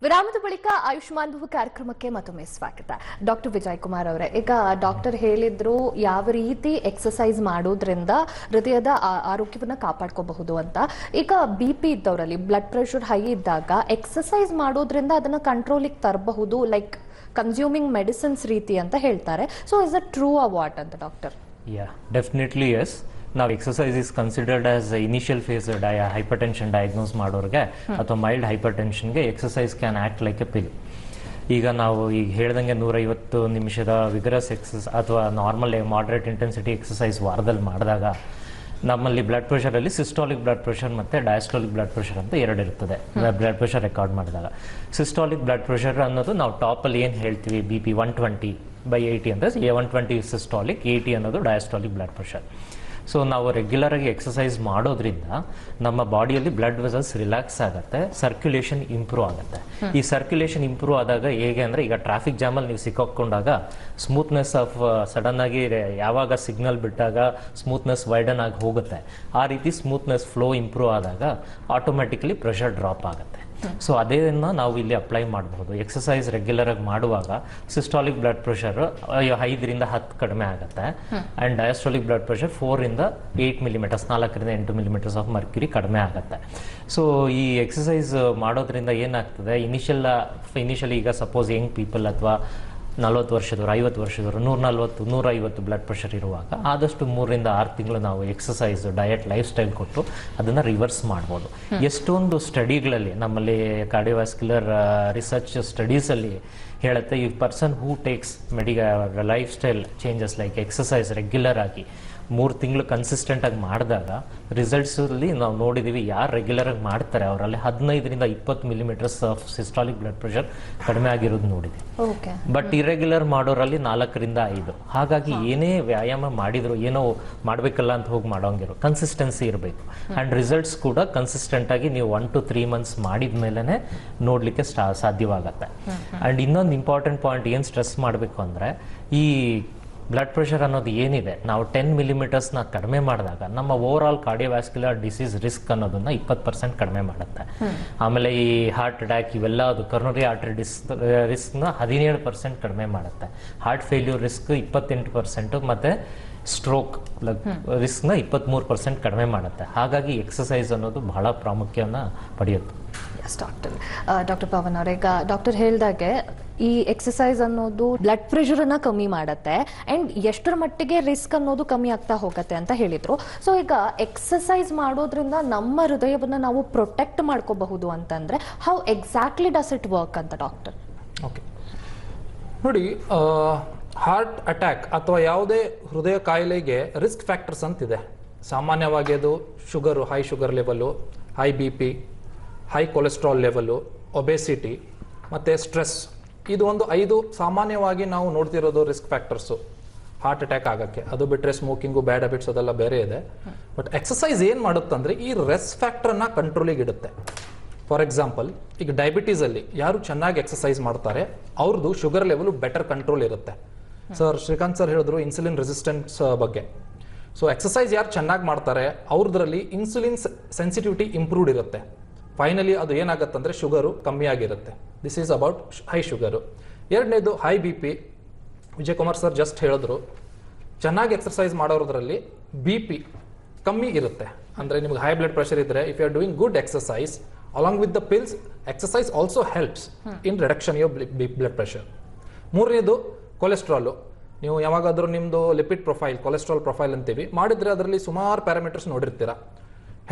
ವಿರಾಮದ ಬಳಿಕ ಆಯುಷ್ಮಾನ್ ಭವ ಕಾರ್ಯಕ್ರಮಕ್ಕೆ ಮತ್ತೊಮ್ಮೆ ಸ್ವಾಗತ. ಡಾಕ್ಟರ್ ವಿಜಯ್ ಕುಮಾರ್ ಅವರೇ, ಈಗ ಡಾಕ್ಟರ್ ಹೇಳಿದ್ರು ಯಾವ ರೀತಿ ಎಕ್ಸಸೈಸ್ ಮಾಡೋದ್ರಿಂದ ಹೃದಯದ ಆರೋಗ್ಯವನ್ನ ಕಾಪಾಡ್ಕೋಬಹುದು ಅಂತ. ಈಗ BP ಇದ್ದವರಲ್ಲಿ, ಬ್ಲಡ್ ಪ್ರೆಷರ್ ಹೈ ಇದ್ದಾಗ ಎಕ್ಸಸೈಸ್ ಮಾಡೋದ್ರಿಂದ ಅದನ್ನ ಕಂಟ್ರೋಲಿಗೆ ತರಬಹುದು, ಲೈಕ್ ಕನ್ಸ್ಯೂಮಿಂಗ್ ಮೆಡಿಸಿನ್ಸ್ ರೀತಿ ಅಂತ ಹೇಳ್ತಾರೆ. So is a true what ಅಂತ ಡಾಕ್ಟರ್? Definitely yes. ನಾವು exercise is considered as initial phase hypertension diagnose ಮಾಡೋರಿಗೆ ಅಥವಾ ಮೈಲ್ಡ್ ಹೈಪರ್ ಟೆನ್ಷನ್ಗೆ exercise can act like a pill. ಈಗ ನಾವು ಈಗ ಹೇಳ್ದಂಗೆ 150 ನಿಮಿಷದ ವಿಗರಸ್ ಅಥವಾ ನಾರ್ಮಲ್ ಮಾಡ್ರೇಟ್ ಇಂಟೆನ್ಸಿಟಿ ಎಕ್ಸಸೈಸ್ ವಾರದಲ್ಲಿ ಮಾಡಿದಾಗ ನಮ್ಮಲ್ಲಿ ಬ್ಲಡ್ ಪ್ರೆಷರಲ್ಲಿ ಸಿಸ್ಟಾಲಿಕ್ ಬ್ಲಡ್ ಪ್ರೆಷರ್ ಮತ್ತು ಡಯಾಸ್ಟಾಲಿಕ್ ಬ್ಲಡ್ ಪ್ರೆಷರ್ ಅಂತ ಎರಡು ಇರ್ತದೆ. ಬ್ಲಡ್ ಪ್ರೆಷರ್ ರೆಕಾರ್ಡ್ ಮಾಡಿದಾಗ ಸಿಸ್ಟಾಲಿಕ್ ಬ್ಲಡ್ ಪ್ರೆಷರ್ ಅನ್ನೋದು ನಾವು ಟಾಪಲ್ಲಿ ಏನು ಹೇಳ್ತೀವಿ, BP 120/80 ಅಂತ, 120 ಸಿಸ್ಟಾಲಿಕ್, 80 ಅನ್ನೋದು ಡಯಾಸ್ಟಾಲಿಕ್ ಬ್ಲಡ್ ಪ್ರೆಷರ್. ಸೊ ನಾವು ರೆಗ್ಯುಲರಾಗಿ ಎಕ್ಸಸೈಸ್ ಮಾಡೋದ್ರಿಂದ ನಮ್ಮ ಬಾಡಿಯಲ್ಲಿ ಬ್ಲಡ್ ವೆಸಲ್ಸ್ ರಿಲ್ಯಾಕ್ಸ್ ಆಗುತ್ತೆ, ಸರ್ಕ್ಯುಲೇಷನ್ ಇಂಪ್ರೂವ್ ಆಗುತ್ತೆ. ಈ ಸರ್ಕ್ಯುಲೇಷನ್ ಇಂಪ್ರೂವ್ ಆದಾಗ ಹೇಗೆ ಅಂದರೆ, ಈಗ ಟ್ರಾಫಿಕ್ ಜಾಮಲ್ಲಿ ನೀವು ಸಿಕ್ಕಾಕೊಂಡಾಗ ಸ್ಮೂತ್ನೆಸ್ ಆಫ್ ಸಡನ್ ಆಗಿ ಯಾವಾಗ ಸಿಗ್ನಲ್ ಬಿಟ್ಟಾಗ ಸ್ಮೂತ್ನೆಸ್ ವೈಡನ್ ಆಗಿ ಹೋಗುತ್ತೆ, ಆ ರೀತಿ ಸ್ಮೂತ್ನೆಸ್ ಫ್ಲೋ ಇಂಪ್ರೂವ್ ಆದಾಗ ಆಟೋಮೆಟಿಕಲಿ ಪ್ರೆಷರ್ ಡ್ರಾಪ್ ಆಗುತ್ತೆ. ಸೊ ಅದೇನ ನಾವು ಇಲ್ಲಿ ಅಪ್ಲೈ ಮಾಡಬಹುದು. ಎಕ್ಸಸೈಸ್ ರೆಗ್ಯುಲರ್ ಆಗಿ ಮಾಡುವಾಗ ಸಿಸ್ಟಾಲಿಕ್ ಬ್ಲಡ್ ಪ್ರೆಷರ್ 5ರಿಂದ 10 ಕಡಿಮೆ ಆಗುತ್ತೆ ಅಂಡ್ ಡಯಾಸ್ಟಾಲಿಕ್ ಬ್ಲಡ್ ಪ್ರೆಷರ್ 4ರಿಂದ 8 ಮಿಲಿಮೀಟರ್ಸ್, 4ರಿಂದ 8 ಮಿಲಿಮೀಟರ್ಸ್ ಆಫ್ ಮರ್ಕ್ಯುರಿ ಕಡಿಮೆ ಆಗುತ್ತೆ. ಸೊ ಈ ಎಕ್ಸಸೈಸ್ ಮಾಡೋದ್ರಿಂದ ಏನಾಗ್ತದೆ, ಇನಿಷಿಯಲಿ ಈಗ ಸಪೋಸ್ ಯಂಗ್ ಪೀಪಲ್ ಅಥವಾ 40 ವರ್ಷದವರು, 50 ವರ್ಷದವರು, 140, 150 ಬ್ಲಡ್ ಪ್ರೆಷರ್ ಇರುವಾಗ ಆದಷ್ಟು 3ರಿಂದ 6 ತಿಂಗಳು ನಾವು ಎಕ್ಸಸೈಸ್, ಡಯಟ್, ಲೈಫ್ ಸ್ಟೈಲ್ ಕೊಟ್ಟು ಅದನ್ನು ರಿವರ್ಸ್ ಮಾಡ್ಬೋದು. ಎಷ್ಟೊಂದು ಸ್ಟಡಿಗಳಲ್ಲಿ, ನಮ್ಮಲ್ಲಿ ಕಾರ್ಡಿಯೋವ್ಯಾಸ್ಕ್ಯುಲರ್ ರಿಸರ್ಚ್ ಸ್ಟಡೀಸಲ್ಲಿ ಹೇಳುತ್ತೆ, ಈ person who takes life style changes like exercise regular ಆಗಿ 3 ತಿಂಗಳು ಕನ್ಸಿಸ್ಟೆಂಟ್ ಆಗಿ ಮಾಡಿದಾಗ ರಿಸಲ್ಟ್ಸಲ್ಲಿ ನಾವು ನೋಡಿದ್ದೀವಿ, ಯಾರು ರೆಗ್ಯುಲರ್ ಆಗಿ ಮಾಡ್ತಾರೆ ಅವರಲ್ಲಿ 15ರಿಂದ 20 millimetres of systolic blood pressure ಕಡಿಮೆ ಆಗಿರೋದು ನೋಡಿದ್ದೀವಿ. ಬಟ್ ಇರೆಗ್ಯುಲರ್ ಮಾಡೋರಲ್ಲಿ 4ರಿಂದ 5. ಹಾಗಾಗಿ ಏನೇ ವ್ಯಾಯಾಮ ಮಾಡಿದ್ರು, ಏನೋ ಮಾಡಬೇಕಲ್ಲ ಅಂತ ಹೋಗಿ ಮಾಡೋಂಗಿರೋ ಕನ್ಸಿಸ್ಟೆನ್ಸಿ ಇರಬೇಕು. ಆ್ಯಂಡ್ ರಿಸಲ್ಟ್ಸ್ ಕೂಡ ಕನ್ಸಿಸ್ಟೆಂಟ್ ಆಗಿ ನೀವು 1 to 3 ಮಂತ್ಸ್ ಮಾಡಿದ ಮೇಲೇ ನೋಡಲಿಕ್ಕೆ ಸಾಧ್ಯವಾಗತ್ತೆ. ಆ್ಯಂಡ್ ಇನ್ನೊಂದು ಇಂಪಾರ್ಟೆಂಟ್ ಪಾಯಿಂಟ್ ಏನು ಸ್ಟ್ರೆಸ್ ಮಾಡಬೇಕು ಅಂದರೆ, ಈ ಬ್ಲಡ್ ಪ್ರೆಷರ್ ಅನ್ನೋದು ಏನಿದೆ, ನಾವು 10 ಮಿಲಿಮೀಟರ್ಸ್ನ ಕಡಿಮೆ ಮಾಡಿದಾಗ ನಮ್ಮ over all cardiovascular disease risk ಅನ್ನೋದನ್ನ 20% ಕಡಿಮೆ ಮಾಡುತ್ತೆ. ಆಮೇಲೆ ಈ ಹಾರ್ಟ್ ಅಟ್ಯಾಕ್ ಇವೆಲ್ಲ, ಅದು ಕರೋನರಿ ಆರ್ಟರಿ ರಿಸ್ಕ್ನ 17% ಕಡಿಮೆ ಮಾಡುತ್ತೆ. ಹಾರ್ಟ್ ಫೇಲ್ಯೂರ್ ರಿಸ್ಕ್ 28% ಮತ್ತು ಸ್ಟ್ರೋಕ್ ರಿಸ್ಕ್ನ 23% ಕಡಿಮೆ ಮಾಡುತ್ತೆ. ಹಾಗಾಗಿ ಎಕ್ಸಸೈಸ್ ಅನ್ನೋದು ಬಹಳ ಪ್ರಾಮುಖ್ಯನ ಪಡೆಯುತ್ತೆ. ಡಾಕ್ಟರ್ ಪವನ್ ಅವರೇ, ಈಗ ಡಾಕ್ಟರ್ ಹೇಳಿದಾಗೆ ಈ ಎಕ್ಸಸೈಸ್ ಅನ್ನೋದು ಬ್ಲಡ್ ಪ್ರೆಷರ್ ಅನ್ನ ಕಮ್ಮಿ ಮಾಡುತ್ತೆ ಅಂಡ್ ಎಷ್ಟರ ಮಟ್ಟಿಗೆ ರಿಸ್ಕ್ ಅನ್ನೋದು ಕಮ್ಮಿ ಆಗ್ತಾ ಹೋಗುತ್ತೆ ಅಂತ ಹೇಳಿದ್ರು. ಸೊ ಈಗ ಎಕ್ಸಸೈಸ್ ಮಾಡೋದ್ರಿಂದ ನಮ್ಮ ಹೃದಯವನ್ನ ನಾವು ಪ್ರೊಟೆಕ್ಟ್ ಮಾಡ್ಕೋಬಹುದು ಅಂತಂದ್ರೆ how exactly does it work ಅಂತ ಡಾಕ್ಟರ್? ಓಕೆ, ನೋಡಿ, ಹಾರ್ಟ್ ಅಟ್ಯಾಕ್ ಅಥವಾ ಯಾವುದೇ ಹೃದಯ ಕಾಯಿಲೆಗೆ ರಿಸ್ಕ್ ಫ್ಯಾಕ್ಟರ್ಸ್ ಅಂತಿದೆ. ಸಾಮಾನ್ಯವಾಗಿ ಅದು sugar, high sugar level, high BP, high cholesterol level, obesity ಮತ್ತು ಸ್ಟ್ರೆಸ್. ಇದು ಒಂದು 5 ಸಾಮಾನ್ಯವಾಗಿ ನಾವು ನೋಡ್ತಿರೋದು ರಿಸ್ಕ್ ಫ್ಯಾಕ್ಟರ್ಸು ಹಾರ್ಟ್ ಅಟ್ಯಾಕ್ ಆಗೋಕ್ಕೆ. ಅದು ಬಿಟ್ಟರೆ ಸ್ಮೋಕಿಂಗು, ಬ್ಯಾಡ್ ಹ್ಯಾಬಿಟ್ಸ್ ಅದೆಲ್ಲ ಬೇರೆ ಇದೆ. ಬಟ್ ಎಕ್ಸಸೈಸ್ ಏನು ಮಾಡುತ್ತಂದರೆ ಈ ರಿಸ್ಕ್ ಫ್ಯಾಕ್ಟರ್ನ ಕಂಟ್ರೋಲಿಗೆ ಇಡುತ್ತೆ. ಫಾರ್ ಎಕ್ಸಾಂಪಲ್, ಈಗ ಡಯಾಬಿಟೀಸಲ್ಲಿ ಯಾರು ಚೆನ್ನಾಗಿ ಎಕ್ಸಸೈಸ್ ಮಾಡ್ತಾರೆ ಅವ್ರದ್ದು ಶುಗರ್ ಲೆವೆಲು ಬೆಟರ್ ಕಂಟ್ರೋಲ್ ಇರುತ್ತೆ. ಸರ್ ಶ್ರೀಕಾಂತ್ ಸರ್ ಹೇಳಿದ್ರು ಇನ್ಸುಲಿನ್ ರೆಸಿಸ್ಟೆನ್ಸ್ ಬಗ್ಗೆ. ಸೊ ಎಕ್ಸಸೈಸ್ ಯಾರು ಚೆನ್ನಾಗಿ ಮಾಡ್ತಾರೆ ಅವ್ರದ್ರಲ್ಲಿ ಇನ್ಸುಲಿನ್ ಸೆನ್ಸಿಟಿವಿಟಿ ಇಂಪ್ರೂವ್ಡ್ ಇರುತ್ತೆ. ಫೈನಲಿ ಅದು ಏನಾಗುತ್ತಂದ್ರೆ ಶುಗರು ಕಮ್ಮಿ ಆಗಿರುತ್ತೆ. This is about high sugar. ಎರಡನೇದು high BP. Vijay Kumar sir just ಹೇಳಿದ್ರು, ಚೆನ್ನಾಗಿ ಎಕ್ಸರ್ಸೈಸ್ ಮಾಡೋದ್ರಲ್ಲಿ BP ಕಮ್ಮಿ ಇರುತ್ತೆ. ಅಂದರೆ ನಿಮ್ಗೆ ಹೈ ಬ್ಲಡ್ ಪ್ರೆಷರ್ ಇದ್ದರೆ, if you are doing good exercise along with the pills, exercise also helps in reduction your blood pressure. ಮೂರನೇದು ಕೊಲೆಸ್ಟ್ರಾಲು. ನೀವು ಯಾವಾಗಾದರೂ ನಿಮ್ಮದು ಲಿಪಿಡ್ ಪ್ರೊಫೈಲ್, ಕೊಲೆಸ್ಟ್ರಾಲ್ ಪ್ರೊಫೈಲ್ ಅಂತೀವಿ ಮಾಡಿದರೆ ಅದರಲ್ಲಿ ಸುಮಾರು ಪ್ಯಾರಾಮೀಟರ್ಸ್ ನೋಡಿರ್ತೀರ.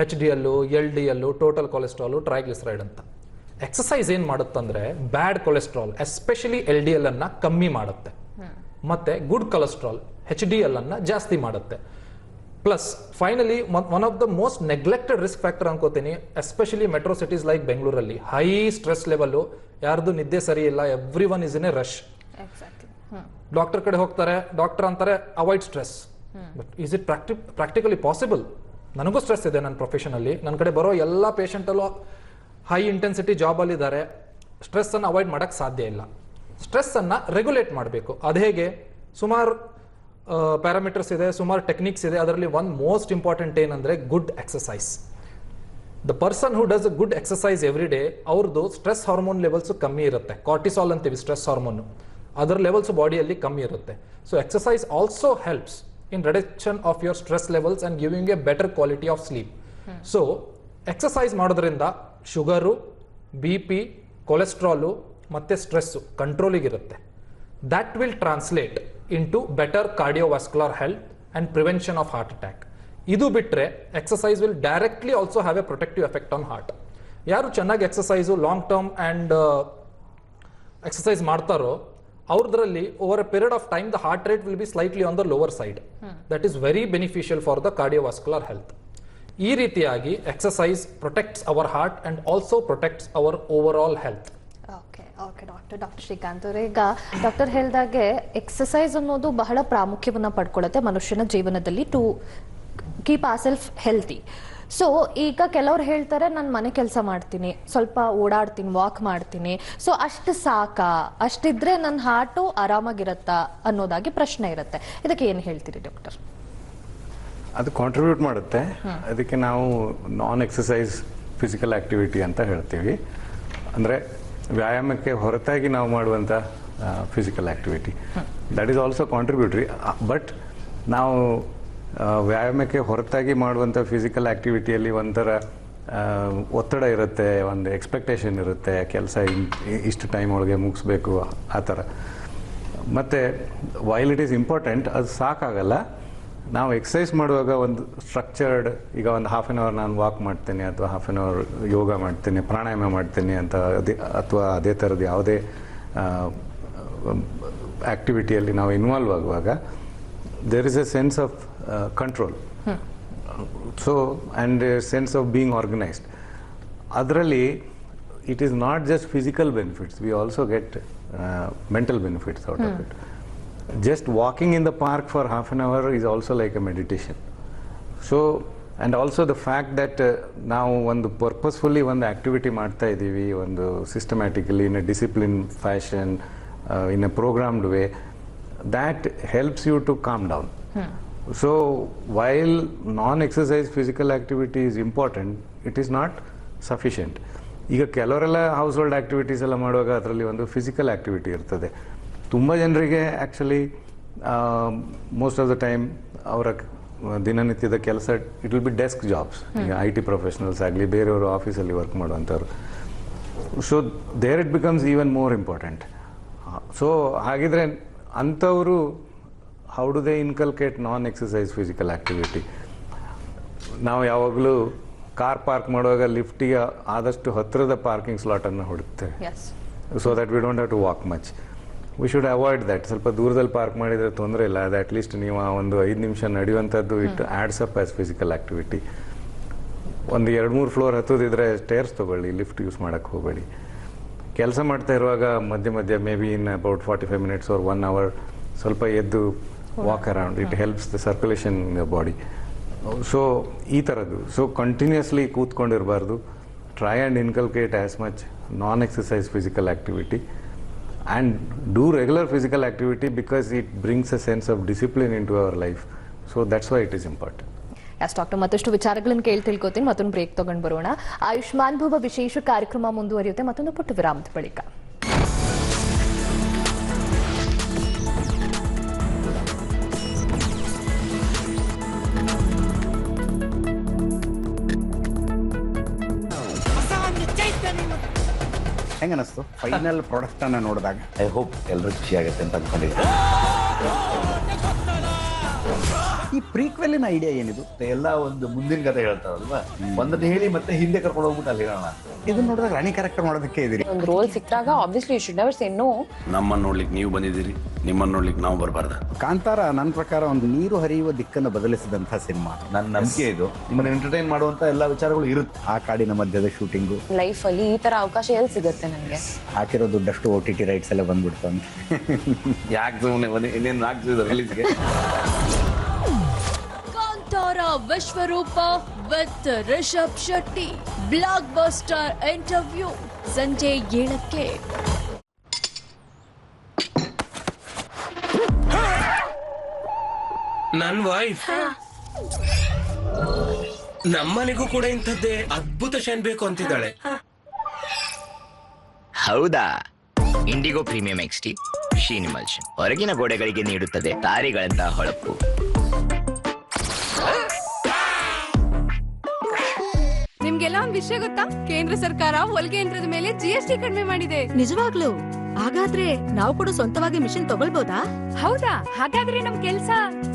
HDL, LDL, total cholesterol, triglyceride ಅಂತ. ಎಕ್ಸಸೈಸ್ ಏನು ಮಾಡುತ್ತಂದ್ರೆ ಬ್ಯಾಡ್ ಕೊಲೆಸ್ಟ್ರಾಲ್ ಎಸ್ಪೆಷಲಿ LDL ಅನ್ನ ಕಮ್ಮಿ ಮಾಡುತ್ತೆ, ಮತ್ತೆ ಗುಡ್ ಕೊಲೆಸ್ಟ್ರಾಲ್ HDL ಅನ್ನ ಜಾಸ್ತಿ ಮಾಡುತ್ತೆ. Plus finally one of the most neglected risk factor ಅನ್ಕೋತೀನಿ, ಎಸ್ಪೆಷಲಿ ಮೆಟ್ರೋ ಸಿಟೀಸ್ ಲೈಕ್ ಬೆಂಗಳೂರಲ್ಲಿ ಹೈ ಸ್ಟ್ರೆಸ್ ಲೆವೆಲ್, ಯಾರ್ದು ನಿದ್ದೆ ಸರಿ ಇಲ್ಲ, every one is in a rush. Doctor ಕಡೆ ಹೋಗ್ತಾರೆ, ಡಾಕ್ಟರ್ ಅಂತಾರೆ avoid stress. But is it practically possible? ನನಗೂ ಸ್ಟ್ರೆಸ್ ಇದೆ ನನ್ನ ಪ್ರೊಫೆಷನಲ್ಲಿ. ನನ್ನ ಕಡೆ ಬರೋ ಎಲ್ಲ ಪೇಷಂಟಲ್ಲೂ ಹೈ ಇಂಟೆನ್ಸಿಟಿ ಜಾಬಲ್ಲಿ ಇದ್ದಾರೆ. ಸ್ಟ್ರೆಸ್ ಅನ್ನು ಅವಾಯ್ಡ್ ಮಾಡೋಕ್ಕೆ ಸಾಧ್ಯ ಇಲ್ಲ. ಸ್ಟ್ರೆಸ್ ಅನ್ನ ರೆಗ್ಯುಲೇಟ್ ಮಾಡಬೇಕು. ಅದು ಹೇಗೆ? ಸುಮಾರು ಪ್ಯಾರಾಮೀಟರ್ಸ್ ಇದೆ, ಸುಮಾರು ಟೆಕ್ನಿಕ್ಸ್ ಇದೆ. ಅದರಲ್ಲಿ ಒನ್ ಮೋಸ್ಟ್ ಇಂಪಾರ್ಟೆಂಟ್ ಏನಂದ್ರೆ good exercise. The person who does a good exercise every day, ಅವ್ರದ್ದು ಸ್ಟ್ರೆಸ್ ಹಾರ್ಮೋನ್ ಲೆವೆಲ್ಸ್ ಕಮ್ಮಿ ಇರುತ್ತೆ. ಕಾರ್ಟಿಸಾಲ್ ಅಂತೀವಿ ಸ್ಟ್ರೆಸ್ ಹಾರ್ಮೋನ್, ಅದರ ಲೆವೆಲ್ಸ್ ಬಾಡಿಯಲ್ಲಿ ಕಮ್ಮಿ ಇರುತ್ತೆ. So exercise also helps in reduction of your stress levels and giving a better quality of sleep. So exercise ಮಾಡೋದ್ರಿಂದ sugar, BP, cholesterol ಮತ್ತೆ ಸ್ಟ್ರೆಸ್ಸು ಕಂಟ್ರೋಲಿಗಿರುತ್ತೆ. That will translate into better cardiovascular health and prevention of heart attack. ಇದು ಬಿಟ್ಟರೆ exercise will directly also have a protective effect on heart. ಯಾರು ಚೆನ್ನಾಗಿ exercise long term and exercise ಮಾಡ್ತಾರೋ ಅವ್ರದ್ರಲ್ಲಿ over a period of time the heart rate will be slightly on the lower side. That is very beneficial for the cardiovascular health. ಈ ರೀತಿಯಾಗಿ exercise protects our heart and also protects our overall health. Okay doctor Srikanth ಅವರೇ, ಈಗ doctor ಹೇಳಿದಾಗೆ exercise ಅನ್ನೋದು ಬಹಳ ಪ್ರಾಮುಖ್ಯವನ್ನು ಪಡ್ಕೊಳ್ಳುತ್ತೆ ಮನುಷ್ಯನ ಜೀವನದಲ್ಲಿ to keep our self healthy. So ಈಗ ಕೆಲವ್ರು ಹೇಳ್ತಾರೆ ನಾನು ಮನೆ ಕೆಲಸ ಮಾಡ್ತೀನಿ, ಸ್ವಲ್ಪ ಓಡಾಡ್ತೀನಿ, ವಾಕ್ ಮಾಡ್ತೀನಿ, ಸೊ ಅಷ್ಟು ಸಾಕಾ, ಅಷ್ಟಿದ್ರೆ ನನ್ನ ಹಾರ್ಟು ಆರಾಮಾಗಿರತ್ತಾ ಅನ್ನೋದಾಗಿ ಪ್ರಶ್ನೆ ಇರುತ್ತೆ. ಇದಕ್ಕೆ ಏನು ಹೇಳ್ತೀರಿ ಡಾಕ್ಟರ್? ಅದು ಕಾಂಟ್ರಿಬ್ಯೂಟ್ ಮಾಡುತ್ತೆ. ಅದಕ್ಕೆ ನಾವು ನಾನ್ ಎಕ್ಸಸೈಸ್ ಫಿಸಿಕಲ್ ಆಕ್ಟಿವಿಟಿ ಅಂತ ಹೇಳ್ತೀವಿ. ಅಂದರೆ ವ್ಯಾಯಾಮಕ್ಕೆ ಹೊರತಾಗಿ ನಾವು ಮಾಡುವಂಥ physical activity, that is also contributory. But ನಾವು ವ್ಯಾಯಾಮಕ್ಕೆ ಹೊರತಾಗಿ ಮಾಡುವಂಥ ಫಿಸಿಕಲ್ ಆಕ್ಟಿವಿಟಿಯಲ್ಲಿ ಒಂಥರ ಒತ್ತಡ ಇರುತ್ತೆ, ಒಂದು ಎಕ್ಸ್ಪೆಕ್ಟೇಷನ್ ಇರುತ್ತೆ, ಕೆಲಸ ಇಷ್ಟು ಟೈಮ್ ಒಳಗೆ ಮುಗಿಸ್ಬೇಕು ಆ ಥರ. ಮತ್ತು ವೈಲ್ ಇಟ್ ಈಸ್ ಇಂಪಾರ್ಟೆಂಟ್, ಅದು ಸಾಕಾಗಲ್ಲ. ನಾವು ಎಕ್ಸಸೈಸ್ ಮಾಡುವಾಗ ಒಂದು ಸ್ಟ್ರಕ್ಚರ್ಡ್, ಈಗ ಒಂದು ಹಾಫ್ ಆನ್ ಅವರ್ ನಾನು ವಾಕ್ ಮಾಡ್ತೇನೆ ಅಥವಾ ಹಾಫ್ ಆನ್ ಅವರ್ ಯೋಗ ಮಾಡ್ತೇನೆ, ಪ್ರಾಣಾಯಾಮ ಮಾಡ್ತೇನೆ ಅಂತ ಅಥವಾ ಅದೇ ಥರದ್ದು ಯಾವುದೇ ಆ್ಯಕ್ಟಿವಿಟಿಯಲ್ಲಿ ನಾವು ಇನ್ವಾಲ್ವ್ ಆಗುವಾಗ there is a sense of control, so and sense of being organised. ಅದರಲ್ಲಿ it is not just physical benefits, we also get mental benefits out of it. Just walking in the park for half an hour is also like a meditation. So, and also the fact that ನಾವು ಒಂದು ಪರ್ಪಸ್ಫುಲ್ಲಿ ಒಂದು activity ಮಾಡ್ತಾ ಇದ್ದೀವಿ, ಒಂದು systematically in a discipline fashion, in a programmed way, that helps you to calm down. So while non-exercise physical activity is important, it is not sufficient. ಈಗ ಕೆಲವರೆಲ್ಲ house hold activities ಎಲ್ಲ ಮಾಡುವಾಗ ಅದರಲ್ಲಿ ಒಂದು ಫಿಸಿಕಲ್ ಆಕ್ಟಿವಿಟಿ ಇರ್ತದೆ. ತುಂಬ ಜನರಿಗೆ actually most of the time ಅವರ ದಿನನಿತ್ಯದ ಕೆಲಸ it will be desk jobs. ಈಗ IT ಪ್ರೊಫೆಷನಲ್ಸ್ ಆಗಲಿ, ಬೇರೆಯವರು ಆಫೀಸಲ್ಲಿ ವರ್ಕ್ ಮಾಡುವಂಥವ್ರು. So there it becomes even more important. So ಹಾಗಿದ್ರೆ ಅಂಥವರು how do they inculcate non exercise physical activity? ನಾವು ಯಾವಾಗಲೂ ಕಾರ್ ಪಾರ್ಕ್ ಮಾಡುವಾಗ ಲಿಫ್ಟಿಗೆ ಆದಷ್ಟು ಹತ್ತಿರದ ಪಾರ್ಕಿಂಗ್ ಸ್ಲಾಟನ್ನು ಹುಡುಕ್ತೇವೆ, so that we don't have to walk much. We should avoid that. ಸ್ವಲ್ಪ ದೂರದಲ್ಲಿ ಪಾರ್ಕ್ ಮಾಡಿದರೆ ತೊಂದರೆ ಇಲ್ಲ, ಅದು ಅಟ್ಲೀಸ್ಟ್ ನೀವು ಒಂದು 5 ನಿಮಿಷ ನಡೆಯುವಂಥದ್ದು it adds up as physical activity. ಒಂದು 2-3 ಫ್ಲೋರ್ ಹತ್ತೋದಿದ್ರೆ ಸ್ಟೇರ್ಸ್ ತೊಗೊಳ್ಳಿ, ಲಿಫ್ಟ್ ಯೂಸ್ ಮಾಡೋಕ್ಕೆ ಹೋಗಬೇಡಿ. ಕೆಲಸ ಮಾಡ್ತಾ ಇರುವಾಗ ಮಧ್ಯೆ ಮಧ್ಯೆ may be in about 45 minutes or 1 hour ಸ್ವಲ್ಪ ಎದ್ದು walk around, it helps the circulation in the body. So ಈ ಥರದ್ದು. ಸೊ ಕಂಟಿನ್ಯೂಸ್ಲಿ ಕೂತ್ಕೊಂಡಿರಬಾರ್ದು. Try and inculcate as much non exercise physical activity and do regular physical activity because it brings a sense of discipline into our life. So that's why it is important. Yes doctor, ಮತ್ತಷ್ಟು ವಿಚಾರಗಳನ್ನು ತಿಳ್ಕೊತೀನಿ. ಮತ್ತೊಂದು break ತಗೊಂಡು ಬರೋಣ. ಆಯುಷ್ಮಾನ್ ಭವ ವಿಶೇಷ ಕಾರ್ಯಕ್ರಮ ಮುಂದುವರಿಯುತ್ತೆ ಮತ್ತೊಂದು ಪುಟ್ಟ ವಿರಾಮದ ಬಳಿಕ. ಹೆಂಗ ಅನಿಸ್ತು ಫೈನಲ್ ಪ್ರಾಡಕ್ಟ್ ಅನ್ನ ನೋಡಿದಾಗ? ಐ ಹೋಪ್ ಎಲ್ಲರೂ ಖುಷಿ ಆಗುತ್ತೆ ಅಂತ ಅಂದ್ಕೊಂಡಿದ್ದೀನಿ. ಈ ಪ್ರೀಕ್ವೆಲಿನ ಐಡಿಯಾ ಏನಿದು? ಎಲ್ಲ ಒಂದು ಮುಂದಿನ ಕಥೆ ಹೇಳ್ತಾರಲ್ವಾ, ಒಂದನ್ನ ಹೇಳಿ ಮತ್ತೆ ಹಿಂದೆ ಕರ್ಕೊಂಡು ಹೋಗ್ಬಿಟ್ಟು ಅಲ್ಲಿ ಹೇಳೋಣ. ಇದನ್ನ ನೋಡಿದಾಗ ರಾಣಿ ಕ್ಯಾರೆಕ್ಟರ್ ಮಾಡೋದಕ್ಕೆ ಇದೀರಿ. ಒಂದು ರೋಲ್ ಸಿಕ್ಕಾಗ obviously you should never say no. ನಮ್ಮನ್ನ ನೋಡ್ಲಿಕ್ಕೆ ನೀವು ಬಂದಿದ್ದೀರಿ, ನಿಮ್ಮನ್ನ ನೋಡ್ಲಿಕ್ಕೆ ನಾವು ಬರಬಾರ್ದ? ಕಾಂತಾರ ನನ್ನ ಪ್ರಕಾರ ಒಂದು ನೀರು ಹರಿಯುವ ದಿಕ್ಕನ್ನು ಬದಲಿಸಿದಂಥ ಸಿನಿಮಾ. ನನ್ನ ನಂಬಿಕೆ ಇದು. ನಿಮ್ಮನ್ನ ಎಂಟರ್ಟೈನ್ ಮಾಡುವಂತ ಎಲ್ಲಾ ವಿಚಾರಗಳು ಇರುತ್ತೆ. ಆ ಕಾಡಿನ ಮಧ್ಯದ ಶೂಟಿಂಗು, ಲೈಫ್ ಅಲ್ಲಿ ಈ ತರ ಅವಕಾಶ ಎಲ್ಲಿ ಸಿಗುತ್ತೆ ನನಗೆ? ಹಾಕಿರೋ ದುಡ್ಡಷ್ಟು OTT ರೈಟ್ಸ್ ಎಲ್ಲ ಬಂದ್ಬಿಡ್ತು ಅಂತ. ಯಾಕೆ ಸುಮ್ಮನೆ ಇನ್ನೇನು ಹಾಕ್ತಿದ್ರು ರಿಲೀಸ್ಗೆ? Kantara Vishwaroopa with Rishab Shetty blockbuster interview ಸಂಜೆ 7ಕ್ಕೆ. ನನ್ ವೈಫ್ ನಮ್ಮನೆಗೂ ಕೂಡ ಇಂಥದ್ದೇ ಅದ್ಭುತ ಶೈನ್ ಬೇಕು ಅಂತಿದ್ದಾಳೆ. ಹೌದಾ? ಇಂಡಿಗೋ ಪ್ರೀಮಿಯಂ XT ಶೀನ್ ಇಮಲ್ಷನ್ ಹೊರಗಿನ ಗೋಡೆಗಳಿಗೆ ನೀಡುತ್ತದೆ ತಾರೆಗಳಂತಹ ಹೊಳಪು. ನಿಮ್ಗೆಲ್ಲ ಒಂದ್ ವಿಷಯ ಗೊತ್ತಾ? ಕೇಂದ್ರ ಸರ್ಕಾರ ಹೊಲಿಗೆ ಯಂತ್ರದ ಮೇಲೆ GST ಕಡಿಮೆ ಮಾಡಿದೆ. ನಿಜವಾಗ್ಲೂ? ಹಾಗಾದ್ರೆ ನಾವು ಕೂಡ ಸ್ವಂತವಾಗಿ ಮಿಷನ್ ತಗೊಳ್ಬೋದಾ? ಹೌದಾ? ಹಾಗಾದ್ರೆ ನಮ್ ಕೆಲ್ಸ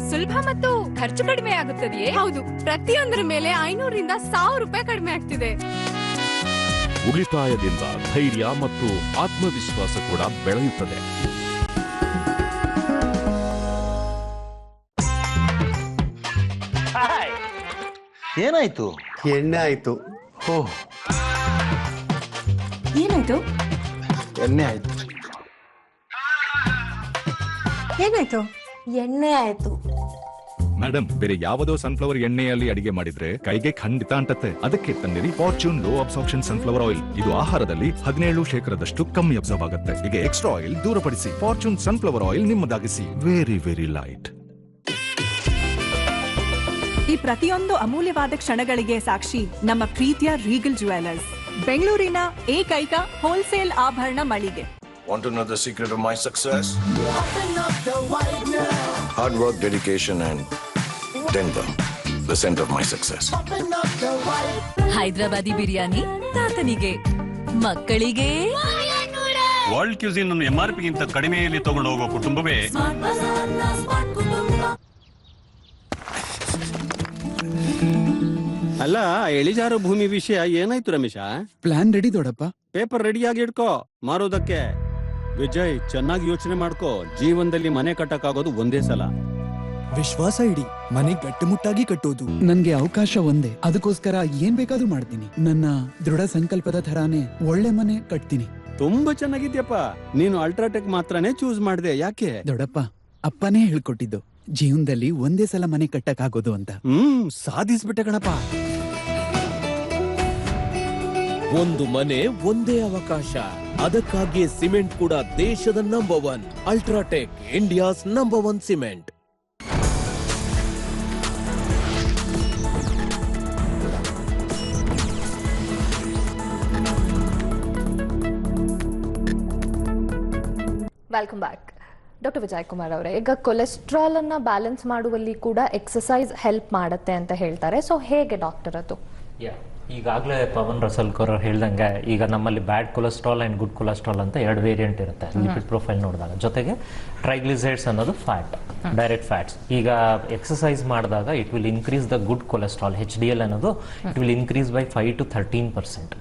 ಸುಲಭ ಮತ್ತು ಖರ್ಚು ಕಡಿಮೆ ಆಗುತ್ತದೆಯೇ? ಹೌದು, ಪ್ರತಿಯೊಂದರ ಮೇಲೆ 500 ರಿಂದ 1000 ರೂಪಾಯಿ ಕಡಿಮೆ ಆಗ್ತಿದೆ. ಉಳಿತಾಯದಿಂದ ಧೈರ್ಯ ಮತ್ತು ಆತ್ಮವಿಶ್ವಾಸ ಕೂಡ ಬೆಳೆಯುತ್ತದೆ. ಏನಾಯ್ತು? ಎಣ್ಣೆ ಆಯ್ತು. ಏನಾಯ್ತು? ಎಣ್ಣೆ ಆಯ್ತು. ಏನಾಯ್ತು? ಎಣ್ಣೆ ಆಯ್ತು. ಮೇಡಮ್, ಬೇರೆ ಯಾವುದೋ ಸನ್ಫ್ಲವರ್ ಎಣ್ಣೆಯಲ್ಲಿ ಅಡಿಗೆ ಮಾಡಿದ್ರೆ ಕೈಗೆ ಖಂಡಿತ ಅಂಟತ್ತೆ. ಅದಕ್ಕೆ ತನ್ನಿರಿ Fortune low absorption sunflower oil. ಇದು ಆಹಾರದಲ್ಲಿ 17% ಕಮ್ಮಿ ಅಬ್ಸರ್ವ್ ಆಗುತ್ತೆ. ಈಗ ಎಕ್ಸ್ಟ್ರಾ ಆಯಿಲ್ ದೂರಪಡಿಸಿ ಫಾರ್ಚೂನ್ ಸನ್ಫ್ಲವರ್ ಆಯಿಲ್ ನಿಮ್ಮದಾಗಿಸಿ. Very very light. ಈ ಪ್ರತಿಯೊಂದು ಅಮೂಲ್ಯವಾದ ಕ್ಷಣಗಳಿಗೆ ಸಾಕ್ಷಿ ನಮ್ಮ ಪ್ರೀತಿಯ ರೀಗಲ್ ಜ್ಯುವೆಲರ್ಸ್, ಬೆಂಗಳೂರಿನ ಏಕೈಕ ಹೋಲ್ಸೇಲ್ ಆಭರಣ ಮಳಿಗೆ. Want to know the secret of my success? Hard work, dedication, and Denver, the center of my success. Hyderabadi biryani ತಾತನಿಗೆ, ಮಕ್ಕಳಿಗೆ ವರ್ಲ್ಡ್ ಕ್ಯೂಸಿನ್ ಅನ್ನು MRP ಗಿಂತ ಕಡಿಮೆಯಲ್ಲಿ ತಗೊಂಡು ಹೋಗುವ ಕುಟುಂಬವೇ ಅಲ್ಲ. ಇಳಿಜಾರು ಭೂಮಿ ವಿಷಯ ಏನಾಯ್ತು ರಮೇಶ? ಪ್ಲಾನ್ ರೆಡಿ ದೊಡ್ಡಪ್ಪ. ಪೇಪರ್ ರೆಡಿಯಾಗಿ ಇಟ್ಕೋ, ಮಾರೋದಕ್ಕೆ. ವಿಜಯ್, ಚೆನ್ನಾಗಿ ಯೋಚನೆ ಮಾಡ್ಕೋ. ಜೀವನದಲ್ಲಿ ಮನೆ ಕಟ್ಟಕ್ಕಾಗೋದು ಒಂದೇ ಸಲ. ವಿಶ್ವಾಸ ಇಡಿ, ಮನೆ ಗಟ್ಟುಮುಟ್ಟಾಗಿ ಕಟ್ಟೋದು. ನನ್ಗೆ ಅವಕಾಶ ಒಂದೇ, ಅದಕ್ಕೋಸ್ಕರ ಏನ್ ಬೇಕಾದ್ರೂ ಮಾಡ್ತೀನಿ. ನನ್ನ ದೃಢ ಸಂಕಲ್ಪದ ತರಾನೇ ಒಳ್ಳೆ ಮನೆ ಕಟ್ತೀನಿ. ತುಂಬಾ ಚೆನ್ನಾಗಿದ್ಯಪ್ಪ. ನೀನು ಅಲ್ಟ್ರಾಟೆಕ್ ಮಾತ್ರನೇ ಚೂಸ್ ಮಾಡಿದೆ, ಯಾಕೆ? ದೊಡ್ಡಪ್ಪ, ಅಪ್ಪನೇ ಹೇಳ್ಕೊಟ್ಟಿದ್ದು ಜೀವನದಲ್ಲಿ ಒಂದೇ ಸಲ ಮನೆ ಕಟ್ಟಕ್ಕಾಗೋದು ಅಂತ. ಸಾಧಿಸ್ಬಿಟ್ಟೆ ಕಣಪ್ಪ. ಒಂದು ಮನೆ ಒಂದೇ ಅವಕಾಶ. ಅದಕ್ಕಾಗಿ ಸಿಮೆಂಟ್ ಕೂಡ ದೇಶದ number 1. UltraTech, India's number 1 cement. Welcome back. Doctor Vijay Kumar ಅವರೇ, ಈಗ ಕೊಲೆಸ್ಟ್ರಾಲ್ ಅನ್ನ ಬ್ಯಾಲೆನ್ಸ್ ಮಾಡುವಲ್ಲಿ ಕೂಡ ಎಕ್ಸಸೈಸ್ ಹೆಲ್ಪ್ ಮಾಡುತ್ತೆ ಅಂತ ಹೇಳ್ತಾರೆ. ಸೊ ಹೇಗೆ ಡಾಕ್ಟರ್ ಅದು? ಈಗಾಗಲೇ ಪವನ್ ರಸಲ್ಕರ್ ಹೇಳ್ದಂಗೆ ಈಗ ನಮ್ಮಲ್ಲಿ bad cholesterol and good cholesterol ಅಂತ 2 ವೇರಿಯಂಟ್ ಇರುತ್ತೆ ಲಿಪಿಡ್ ಪ್ರೊಫೈಲ್ ನೋಡಿದಾಗ. ಜೊತೆಗೆ ಟ್ರೈಗ್ಲಿಸೈಡ್ಸ್ ಅನ್ನೋದು ಫ್ಯಾಟ್, ಡೈರೆಕ್ಟ್ ಫ್ಯಾಟ್ಸ್. ಈಗ ಎಕ್ಸಸೈಸ್ ಮಾಡಿದಾಗ it will increase the good cholesterol HDL ಅನ್ನೋದು it will increase by 5 to 13%.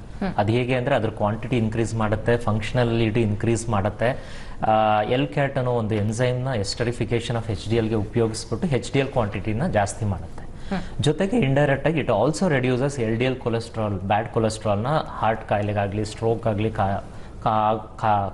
ಅದು ಹೇಗೆ ಅಂದರೆ ಅದ್ರ ಕ್ವಾಂಟಿಟಿ ಇನ್ಕ್ರೀಸ್ ಮಾಡುತ್ತೆ, ಫಂಕ್ಷನಾಲಿಟಿ ಇನ್ಕ್ರೀಸ್ ಮಾಡುತ್ತೆ. L-CAT ಅನ್ನೋ ಒಂದು ಎನ್ಸೈಮ್ನ ಎಸ್ಟರಿಫಿಕೇಶನ್ ಆಫ್ HDLಗೆ ಉಪಯೋಗಿಸ್ಬಿಟ್ಟು HDL ಕ್ವಾಂಟಿಟಿನ ಜಾಸ್ತಿ ಮಾಡುತ್ತೆ. ಜೊತೆಗೆ ಇಂಡೈರೆಕ್ಟ್ ಆಗಿ it also reduces LDL cholesterol, bad ಕೊಲೆಸ್ಟ್ರಾಲ್ನ ಹಾರ್ಟ್ ಕಾಯಿಲೆಗಾಗಲಿ ಸ್ಟ್ರೋಕ್ ಆಗಲಿ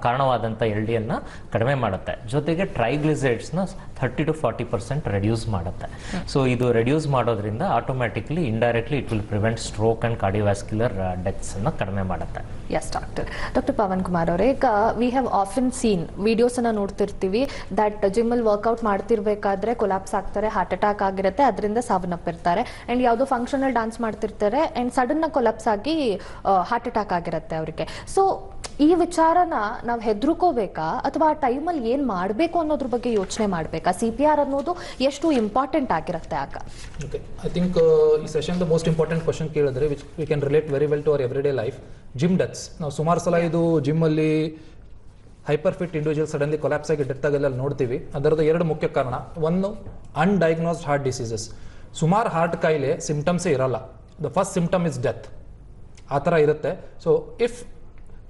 ಕಾರಣವಾದಂಥ LDLನ ಕಡಿಮೆ ಮಾಡುತ್ತೆ. ಜೊತೆಗೆ ಟ್ರೈಗ್ಲಿಸೈಡ್ಸ್ನ 30 to 40% ರೆಡ್ಯೂಸ್ ಮಾಡುತ್ತೆ. ಸೊ ಇದು ರೆಡ್ಯೂಸ್ ಮಾಡೋದ್ರಿಂದ automatically indirectly it will prevent stroke and cardiovascular ಡೆತ್ಸನ್ನು ಕಡಿಮೆ ಮಾಡುತ್ತೆ. Yes doctor. Doctor Pavan Kumar ಅವರೇ, ಈಗ ವಿ ಹ್ಯಾವ್ ಆಫನ್ ಸೀನ್ ವಿಡಿಯೋಸನ್ನು ನೋಡ್ತಿರ್ತೀವಿ ದಟ್ ಜಿಮ್ಮಲ್ಲಿ ವರ್ಕೌಟ್ ಮಾಡ್ತಿರ್ಬೇಕಾದ್ರೆ ಕೊಲಾಪ್ಸ್ ಆಗ್ತಾರೆ, ಹಾರ್ಟ್ ಅಟ್ಯಾಕ್ ಆಗಿರುತ್ತೆ, ಅದರಿಂದ ಸಾವನ್ನಪ್ಪಿರ್ತಾರೆ. ಆ್ಯಂಡ್ ಯಾವುದೋ ಫಂಕ್ಷನಲ್ಲಿ ಡಾನ್ಸ್ ಮಾಡ್ತಿರ್ತಾರೆ ಆ್ಯಂಡ್ ಸಡನ್ನಾಗಿ ಕೊಲಾಪ್ಸ್ ಆಗಿ ಹಾರ್ಟ್ ಅಟ್ಯಾಕ್ ಆಗಿರುತ್ತೆ ಅವರಿಗೆ. ಸೊ ಈ ವಿಚಾರನ ನಾವು ಹೆದರ್ಕೋಬೇಕಾ ಅಥವಾ ಆ ಟೈಮಲ್ಲಿ ಏನು ಮಾಡಬೇಕು ಅನ್ನೋದ್ರ ಬಗ್ಗೆ ಯೋಚನೆ ಮಾಡಬೇಕಾ? CPR ಅನ್ನೋದು ಎಷ್ಟು ಇಂಪಾರ್ಟೆಂಟ್ ಆಗಿರುತ್ತೆ ಆಗ? ಓಕೆ, ಐ ಥಿಂಕ್ ಈ ಸೆಷನ್ ಮೋಸ್ಟ್ ಇಂಪಾರ್ಟೆಂಟ್ ಕ್ವಶನ್ ಕೇಳಿದ್ರೆ which we can relate very well to our every day life, gym deaths. ನಾವು ಸುಮಾರು ಸಲ ಇದು ಜಿಮ್ಮಲ್ಲಿ hyper fit individual suddenly collapse ಆಗಿ ಡೆತ್ ಆಗೆಲ್ಲ ನೋಡ್ತೀವಿ. ಅದರದ್ದು 2 ಮುಖ್ಯ ಕಾರಣ. ಒಂದು, ಅನ್ಡಯಾಗ್ನೋಸ್ಡ್ ಹಾರ್ಟ್ ಡಿಸೀಸಸ್. ಸುಮಾರು ಹಾರ್ಟ್ ಕಾಯಿಲೆ ಸಿಂಪ್ಟಮ್ಸೇ ಇರಲ್ಲ. The first symptom is death. ಆ ಥರ ಇರುತ್ತೆ. ಸೊ ಇಫ್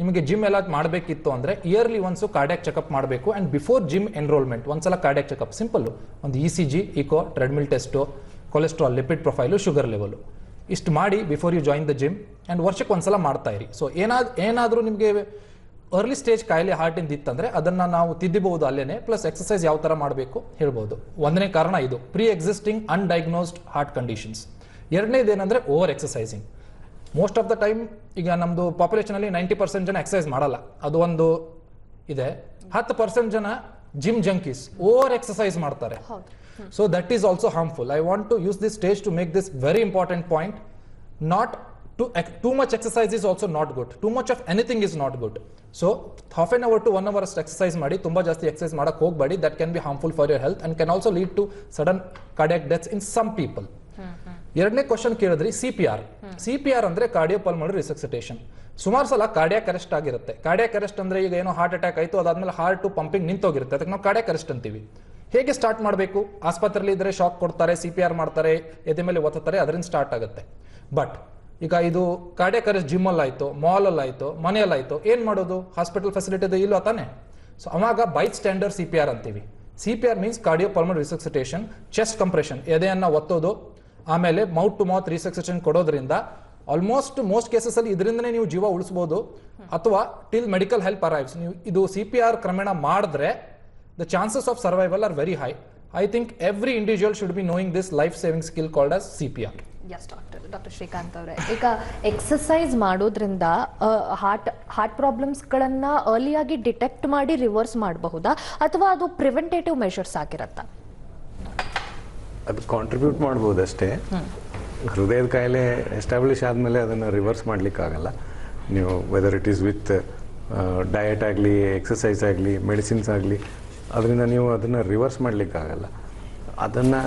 ನಿಮಗೆ ಜಿಮ್ ಎಲ್ಲ ಮಾಡಬೇಕಿತ್ತು ಅಂದರೆ ಇಯರ್ಲಿ ಒನ್ಸು ಕಾರ್ಡಿಯಾಕ್ ಚೆಕಪ್ ಮಾಡಬೇಕು. ಆ್ಯಂಡ್ ಬಿಫೋರ್ ಜಿಮ್ ಎನ್ರೋಲ್ಮೆಂಟ್ ಒಂದ್ಸಲ ಕಾರ್ಡಿಯಾಕ್ ಚೆಕಪ್, ಸಿಂಪಲ್ಲು, ಒಂದು ECG, echo, treadmill test, cholesterol, lipid profile, sugar level, ಇಷ್ಟು ಮಾಡಿ before you join the gym. And ವರ್ಷಕ್ಕೆ ಒಂದ್ಸಲ ಮಾಡ್ತಾ ಇರಿ. ಸೊ ಏನಾದರೂ ನಿಮಗೆ ಅರ್ಲಿ ಸ್ಟೇಜ್ ಕಾಯಿಲೆ ಹಾರ್ಟಿಂದ ಇತ್ತಂದರೆ ಅದನ್ನು ನಾವು ತಿದ್ದಿಬಹುದು ಅಲ್ಲೇನೆ. ಪ್ಲಸ್ ಎಕ್ಸಸೈಸ್ ಯಾವ ಥರ ಮಾಡಬೇಕು ಹೇಳ್ಬೋದು. ಒಂದನೇ ಕಾರಣ ಇದು, pre existing undiagnosed heart conditions. ಎರಡನೇದೇನೆಂದರೆ over exercising. Most of the time ಈಗ ನಮ್ಮದು ಪಾಪ್ಯುಲೇಷನಲ್ಲಿ 90% ಜನ ಎಕ್ಸಸೈಸ್ ಮಾಡಲ್ಲ, ಅದು ಒಂದು ಇದೆ. 10% ಜನ ಜಿಮ್ ಜಂಕೀಸ್ ಓವರ್ ಎಕ್ಸಸೈಸ್ ಮಾಡ್ತಾರೆ. So that is also harmful. I want to use this stage to make this very important point. Not too much exercise is also not good. Too much of anything is not good. So half an hour to 1 hour ಅಷ್ಟು exercise ಮಾಡಿ, ತುಂಬ ಜಾಸ್ತಿ exercise ಮಾಡಕ್ಕೆ ಹೋಗಬೇಡಿ. That can be harmful for your health and can also lead to sudden cardiac deaths in some people. ಎರಡನೇ question ಕೇಳಿದ್ರಿ, CPR. CPR ಅಂದ್ರೆ cardiopulmonary resuscitation. ಸುಮಾರು ಸಲ ಕಾರ್ಡಿಯಾಕ್ ಅರೆಸ್ಟ್ ಆಗಿರುತ್ತೆ. ಕಾರ್ಡಿಯಾಕ್ ಅರೆಸ್ಟ್ ಅಂದ್ರೆ ಈಗ ಏನೋ ಹಾರ್ಟ್ ಅಟ್ಯಾಕ್ ಆಯಿತು, ಅದಾದ್ಮೇಲೆ ಹಾರ್ಟ್ ಪಂಪಿಂಗ್ ನಿಂತೋಗಿರುತ್ತೆ, ಅದಕ್ಕೆ ನಾವು ಕಾರ್ಡಿಯಾಕ್ ಅರೆಸ್ಟ್ ಅಂತೀವಿ. ಹೇಗೆ ಸ್ಟಾರ್ಟ್ ಮಾಡಬೇಕು? ಆಸ್ಪತ್ರೆಯಲ್ಲಿ ಇದ್ರೆ ಶಾಕ್ ಕೊಡ್ತಾರೆ, CPR ಮಾಡ್ತಾರೆ, ಎದೆ ಮೇಲೆ ಒತ್ತುತ್ತಾರೆ, ಅದರಿಂದ ಸ್ಟಾರ್ಟ್ ಆಗುತ್ತೆ. ಬಟ್ ಈಗ ಇದು ಕಾರ್ಡಿಯಾಕ್ ಅರೆಸ್ಟ್ ಜಿಮ್ಮಲ್ಲಿ ಆಯಿತು, ಮಾಲಲ್ಲಿ ಆಯಿತು, ಮನೆಯಲ್ಲಿ ಆಯಿತು, ಏನು ಮಾಡೋದು? ಹಾಸ್ಪಿಟಲ್ ಫೆಸಿಲಿಟಿ ಇದೆ ಇಲ್ವಾ ತಾನೆ? ಸೊ ಅವಾಗ ಬೈಟ್ ಸ್ಟ್ಯಾಂಡರ್ಡ್ CPR ಅಂತೀವಿ. CPR means cardiopulmonary resuscitation. Chest compression, ಎದೆಯನ್ನು ಒತ್ತೋದು, ಆಮೇಲೆ ಮೌತ್ ಟು ಮೌತ್ ರಿಸಕ್ಸಿಟೇಷನ್ ಕೊಡೋದ್ರಿಂದ ಮೋಸ್ಟ್ ಕೇಸಸ್ ಅಲ್ಲಿ ಇದರಿಂದನೇ ನೀವು ಜೀವ ಉಳಿಸಬಹುದು, ಅಥವಾ ಟಿಲ್ ಮೆಡಿಕಲ್ ಹೆಲ್ಪ್ ಅರೈವ್ಸ್. ನೀವು ಇದು CPR ಕ್ರಮೇಣ ಮಾಡಿದ್ರೆ the chances of survival are very high. I think every individual should be knowing this life saving skill called as CPR. Doctor Srikanth ಅವರೇ, ಈಗ ಎಕ್ಸಸೈಸ್ ಮಾಡೋದ್ರಿಂದ ಹಾರ್ಟ್ ಪ್ರಾಬ್ಲಮ್ಸ್ಗಳನ್ನ ಅರ್ಲಿಯಾಗಿ ಡಿಟೆಕ್ಟ್ ಮಾಡಿ ರಿವರ್ಸ್ ಮಾಡಬಹುದಾ, ಅಥವಾ ಅದು ಪ್ರಿವೆಂಟೇಟಿವ್ ಮೆಷರ್ಸ್ ಆಗಿರತ್ತಾ? ಅದು ಕಾಂಟ್ರಿಬ್ಯೂಟ್ ಮಾಡ್ಬೋದು ಅಷ್ಟೇ. ಹೃದಯದ ಕಾಯಿಲೆ ಎಸ್ಟಾಬ್ಲಿಷ್ ಆದಮೇಲೆ ಅದನ್ನು ರಿವರ್ಸ್ ಮಾಡಲಿಕ್ಕಾಗಲ್ಲ. ನೀವು whether it is with diet ಆಗಲಿ, ಎಕ್ಸಸೈಸ್ ಆಗಲಿ, ಮೆಡಿಸಿನ್ಸ್ ಆಗಲಿ, ಅದರಿಂದ ನೀವು ಅದನ್ನು ರಿವರ್ಸ್ ಮಾಡಲಿಕ್ಕಾಗಲ್ಲ. ಅದನ್ನು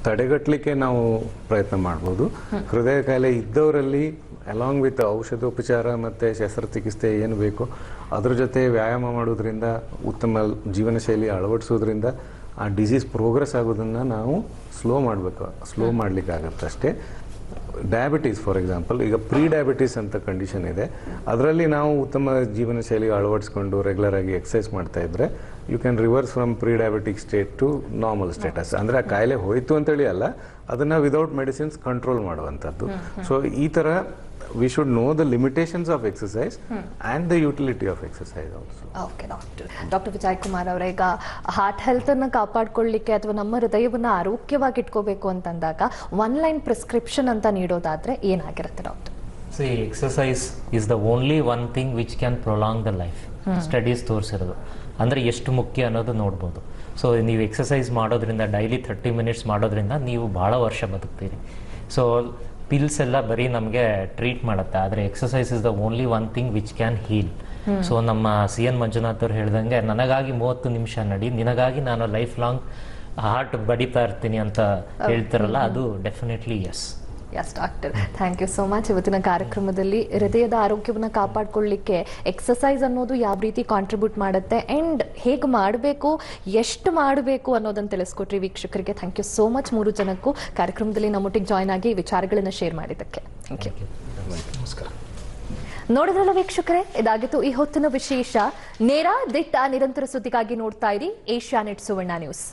ತಡೆಗಟ್ಟಲಿಕ್ಕೆ ನಾವು ಪ್ರಯತ್ನ ಮಾಡ್ಬೋದು. ಹೃದಯ ಕಾಯಿಲೆ ಇದ್ದವರಲ್ಲಿ ಅಲಾಂಗ್ ವಿತ್ ಔಷಧೋಪಚಾರ ಮತ್ತು ಶಸ್ತ್ರಚಿಕಿತ್ಸೆ ಏನು ಬೇಕೋ ಅದ್ರ ಜೊತೆ ವ್ಯಾಯಾಮ ಮಾಡೋದ್ರಿಂದ, ಉತ್ತಮ ಜೀವನ ಶೈಲಿ ಅಳವಡಿಸೋದ್ರಿಂದ ಆ ಡಿಸೀಸ್ ಪ್ರೋಗ್ರೆಸ್ ಆಗೋದನ್ನು ನಾವು ಸ್ಲೋ ಮಾಡಲಿಕ್ಕಾಗತ್ತೆ ಅಷ್ಟೇ. ಡಯಾಬಿಟೀಸ್ ಫಾರ್ ಎಕ್ಸಾಂಪಲ್, ಈಗ ಪ್ರೀ ಡಯಾಬಿಟೀಸ್ ಅಂತ ಕಂಡೀಷನ್ ಇದೆ. ಅದರಲ್ಲಿ ನಾವು ಉತ್ತಮ ಜೀವನ ಶೈಲಿ ಅಳವಡಿಸ್ಕೊಂಡು ರೆಗ್ಯುಲರ್ ಆಗಿ ಎಕ್ಸಸೈಸ್ ಮಾಡ್ತಾ ಇದ್ರೆ you can reverse from prediabetic state to normal status. ಅಂದರೆ ಆ ಕಾಯಿಲೆ ಹೋಯಿತು ಅಂತೇಳಿ ಅಲ್ಲ, ಅದನ್ನು ವಿದೌಟ್ ಮೆಡಿಸಿನ್ಸ್ ಕಂಟ್ರೋಲ್ ಮಾಡುವಂಥದ್ದು. ಸೊ ಈ ಥರ we should know the limitations of exercise and the utility of exercise also. Okay doctor Vijay Kumar ಅವರೇ, ಈಗ ಹಾರ್ಟ್ ಹೆಲ್ತ್ ಅನ್ನು ಕಾಪಾಡ್ಕೊಳ್ಳಿಕ್ಕೆ ಅಥವಾ ನಮ್ಮ ಹೃದಯವನ್ನ ಆರೋಗ್ಯವಾಗಿ ಇಟ್ಕೋಬೇಕು ಅಂತಂದಾಗ 1 ಲೈನ್ ಪ್ರಿಸ್ಕ್ರಿಪ್ಷನ್ ಅಂತ ನೀಡೋದಾದ್ರೆ ಏನಾಗಿರುತ್ತೆ doctor? Exercise is the only one thing which can prolong the life. Studies ತೋರಿಸಿರೋದು ಅಂದರೆ ಎಷ್ಟು ಮುಖ್ಯ ಅನ್ನೋದು ನೋಡ್ಬೋದು. ಸೊ ನೀವು ಎಕ್ಸಸೈಸ್ ಮಾಡೋದ್ರಿಂದ, ಡೈಲಿ 30 ಮಿನಿಟ್ಸ್ ಮಾಡೋದ್ರಿಂದ ನೀವು ಭಾಳ ವರ್ಷ ಬದುಕ್ತೀರಿ. ಸೊ ಪಿಲ್ಸ್ ಎಲ್ಲ ಬರೀ ನಮಗೆ ಟ್ರೀಟ್ ಮಾಡುತ್ತೆ, ಆದರೆ exercise is the only one thing which can heal. So ನಮ್ಮ CN ಮಂಜುನಾಥ್ ಅವ್ರು ಹೇಳ್ದಂಗೆ, ನನಗಾಗಿ 30 ನಿಮಿಷ ನಡಿ, ನಿನಗಾಗಿ ನಾನು ಲೈಫ್ ಲಾಂಗ್ ಹಾರ್ಟ್ ಬಡಿತಾ ಇರ್ತೀನಿ ಅಂತ ಹೇಳ್ತಾರಲ್ಲ, ಅದು definitely yes doctor, thank you so much. ಇವತ್ತಿನ ಕಾರ್ಯಕ್ರಮದಲ್ಲಿ ಹೃದಯದ ಆರೋಗ್ಯವನ್ನು ಕಾಪಾಡ್ಕೊಳ್ಳಿಕ್ಕೆ ಎಕ್ಸಸೈಸ್ ಅನ್ನೋದು ಯಾವ ರೀತಿ ಕಾಂಟ್ರಿಬ್ಯೂಟ್ ಮಾಡುತ್ತೆ ಅಂಡ್ ಹೇಗೆ ಮಾಡಬೇಕು, ಎಷ್ಟು ಮಾಡಬೇಕು ಅನ್ನೋದನ್ನು ತಿಳಿಸ್ಕೊಟ್ರಿ ವೀಕ್ಷಕರಿಗೆ. ಥ್ಯಾಂಕ್ ಯು ಸೋ ಮಚ್ 3 ಜನಕ್ಕೂ ಕಾರ್ಯಕ್ರಮದಲ್ಲಿ ನಮ್ಮೊಟ್ಟಿಗೆ ಜಾಯ್ನ್ ಆಗಿ ವಿಚಾರಗಳನ್ನು ಶೇರ್ ಮಾಡಿದ್ದಕ್ಕೆ. Thank you. ನಮಸ್ಕಾರ. ನೋಡಿದ್ರಲ್ಲ ವೀಕ್ಷಕರೇ, ಇದಾಗಿತ್ತು ಈ ಹೊತ್ತಿನ ವಿಶೇಷ. ನೇರ ದಿಟ್ಟ ನಿರಂತರ ಸುದ್ದಿಗಾಗಿ ನೋಡ್ತಾ ಇರಿ ಏಷ್ಯಾನೆಟ್ ಸುವರ್ಣ ನ್ಯೂಸ್.